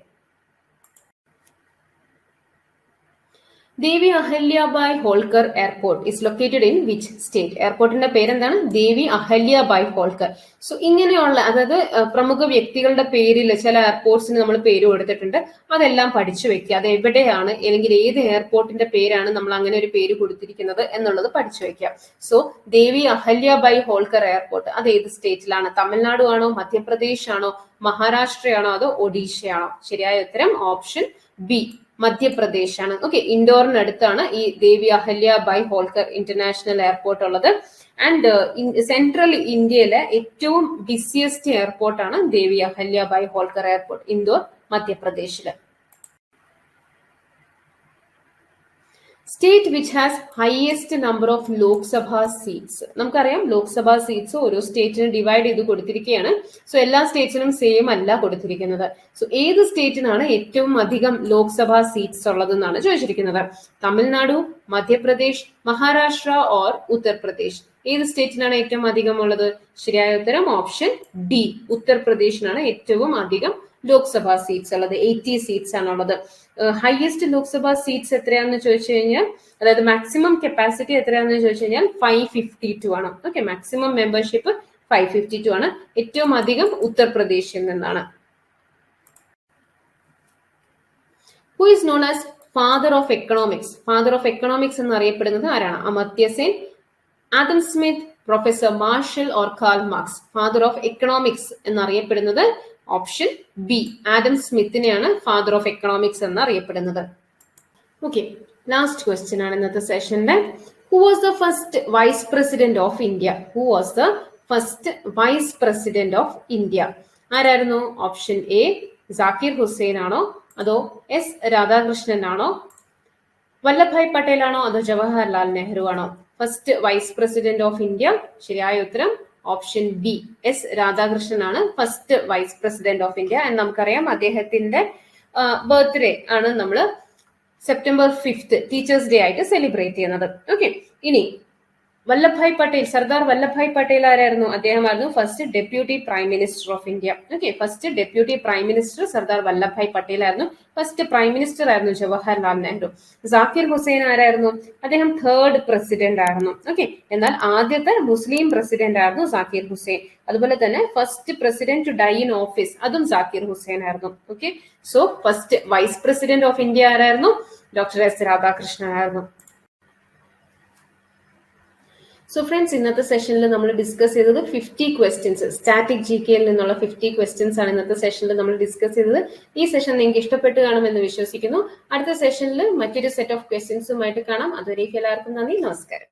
Devi Ahilyabai Holkar airport is located in which state? എയർപോർട്ടിന്റെ പേരെന്താണ്? ദേവി അഹല്യാബായ് ഹോൾക്കർ. സോ ഇങ്ങനെയുള്ള, അതായത് പ്രമുഖ വ്യക്തികളുടെ പേരിൽ ചില എയർപോർട്ട്സിന് നമ്മൾ പേര് കൊടുത്തിട്ടുണ്ട്. അതെല്ലാം പഠിച്ചു വെക്കുക. അത് എവിടെയാണ് അല്ലെങ്കിൽ ഏത് എയർപോർട്ടിന്റെ പേരാണ് നമ്മൾ അങ്ങനെ ഒരു പേര് കൊടുത്തിരിക്കുന്നത് എന്നുള്ളത് പഠിച്ചു വെക്കുക. സോ ദേവി അഹല്യാബായ് ഹോൾക്കർ എയർപോർട്ട് അത് ഏത് സ്റ്റേറ്റിലാണ്? തമിഴ്നാടു ആണോ, മധ്യപ്രദേശ് ആണോ, മഹാരാഷ്ട്രയാണോ, അതോ ഒഡീഷയാണോ? ശരിയായ ഉത്തരം ഓപ്ഷൻ ബി, മധ്യപ്രദേശ് ആണ്. ഓക്കെ, ഇൻഡോറിനടുത്താണ് ഈ ദേവി അഹല്യാബായ് ഹോൾക്കർ ഇന്റർനാഷണൽ എയർപോർട്ട് ഉള്ളത്. ആൻഡ് സെൻട്രൽ ഇന്ത്യയിലെ ഏറ്റവും busiest എയർപോർട്ടാണ് Devi Ahilyabai Holkar airport, indoor, മധ്യപ്രദേശില്. State which has highest number of Lok Sabha seats. നമുക്കറിയാം ലോക്സഭാ സീറ്റ്സ് ഓരോ സ്റ്റേറ്റിനും ഡിവൈഡ് ചെയ്ത് കൊടുത്തിരിക്കുകയാണ്. സോ എല്ലാ സ്റ്റേറ്റിനും സെയിം അല്ല കൊടുത്തിരിക്കുന്നത്. സോ ഏത് സ്റ്റേറ്റിനാണ് ഏറ്റവും അധികം ലോക്സഭാ സീറ്റ്സ് ഉള്ളത് എന്നാണ് ചോദിച്ചിരിക്കുന്നത്. തമിഴ്നാടു, മധ്യപ്രദേശ്, മഹാരാഷ്ട്ര ഓർ ഉത്തർപ്രദേശ്. ഏത് സ്റ്റേറ്റിനാണ് ഏറ്റവും അധികം ഉള്ളത്? ശരിയായ ഉത്തരം ഓപ്ഷൻ ഡി, ഉത്തർപ്രദേശിനാണ് ഏറ്റവും അധികം ലോക്സഭാ സീറ്റ്സ് ഉള്ളത്. 80 സീറ്റ്സ് ആണുള്ളത്. ഹയസ്റ്റ് ലോക്സഭാ സീറ്റ്സ് എത്രയാണെന്ന് ചോദിച്ചു കഴിഞ്ഞാൽ, അതായത് മാക്സിമം കപ്പാസിറ്റി എത്രയാണെന്ന് ചോദിച്ചു കഴിഞ്ഞാൽ 552 ആണ്. ഓക്കെ, മാക്സിമം മെമ്പർഷിപ്പ് 552 ആണ്. ഏറ്റവും അധികം ഉത്തർപ്രദേശിൽ നിന്നാണ്. Who is known as father of economics? Father of economics എന്നറിയപ്പെടുന്നത് ആരാണ്? Amartya Sen, Adam Smith, professor Marshall or Karl Marx. Father of economics എന്നറിയപ്പെടുന്നത് ഓപ്ഷൻ ബി, ആഡം സ്മിത്തിനെയാണ് ഫാദർ ഓഫ് എക്കണോമിക്സ് എന്ന് അറിയപ്പെടുന്നത്. ഓക്കെ, ലാസ്റ്റ് ക്വസ്റ്റ്യൻ ആണ് ഇന്നത്തെ സെഷന്റെ. Who was the first vice president of India? Who was the first vice president of India? ആരായിരുന്നു? Option A Zakir Hussain ആണോ, അതോ എസ് രാധാകൃഷ്ണൻ ആണോ, വല്ലഭായ് പട്ടേൽ ആണോ, അതോ ജവഹർലാൽ നെഹ്റു ആണോ? First vice president of India. ശരിയായ ഉത്തരം ഓപ്ഷൻ ബി, എസ് രാധാകൃഷ്ണൻ ആണ് first vice president of India. എന്ന് നമുക്കറിയാം അദ്ദേഹത്തിന്റെ ബർത്ത്ഡേ ആണ് നമ്മൾ സെപ്റ്റംബർ 5th ടീച്ചേഴ്സ് ഡേ ആയിട്ട് സെലിബ്രേറ്റ് ചെയ്യുന്നത്. ഓക്കെ, ഇനി വല്ലഭായ് പട്ടേൽ, സർദാർ വല്ലഭായ് പട്ടേൽ ആരായിരുന്നു? അദ്ദേഹമായിരുന്നു first deputy prime minister of India. Okay, first deputy prime minister Sardar Vallabhbhai Patel ആയിരുന്നു. ഫസ്റ്റ് പ്രൈം മിനിസ്റ്റർ ആയിരുന്നു ജവഹർലാൽ നെഹ്റു. സാക്കിർ ഹുസൈൻ ആരായിരുന്നു? അദ്ദേഹം തേർഡ് പ്രസിഡന്റ് ആയിരുന്നു. ഓക്കെ, എന്നാൽ ആദ്യത്തെ മുസ്ലിം പ്രസിഡന്റ് ആയിരുന്നു സാക്കിർ ഹുസൈൻ. അതുപോലെ തന്നെ first president to die in office, അതും സാക്കിർ ഹുസൈൻ ആയിരുന്നു. Okay, so first vice president of India ആരായിരുന്നു? ഡോക്ടർ എസ് രാധാകൃഷ്ണൻ ആയിരുന്നു. സോ ഫ്രണ്ട്സ്, ഇന്നത്തെ സെഷനിൽ നമ്മൾ ഡിസ്കസ് ചെയ്തത് 50 ക്വസ്റ്റ്യൻസ്, സ്റ്റാറ്റിക് GKയിൽ നിന്നുള്ള 50 ക്വസ്റ്റ്യൻസ് ആണ് ഇന്നത്തെ സെഷനിൽ നമ്മൾ ഡിസ്കസ് ചെയ്തത്. ഈ സെഷൻ നിങ്ങൾക്ക് ഇഷ്ടപ്പെട്ട് കാണുമെന്ന് വിശ്വസിക്കുന്നു. അടുത്ത സെഷനിൽ മറ്റൊരു സെറ്റ് ഓഫ് ക്വസ്റ്റ്യൻസുമായിട്ട് കാണാം. അതുവരേക്കും എല്ലാവർക്കും നന്ദി, നമസ്കാരം.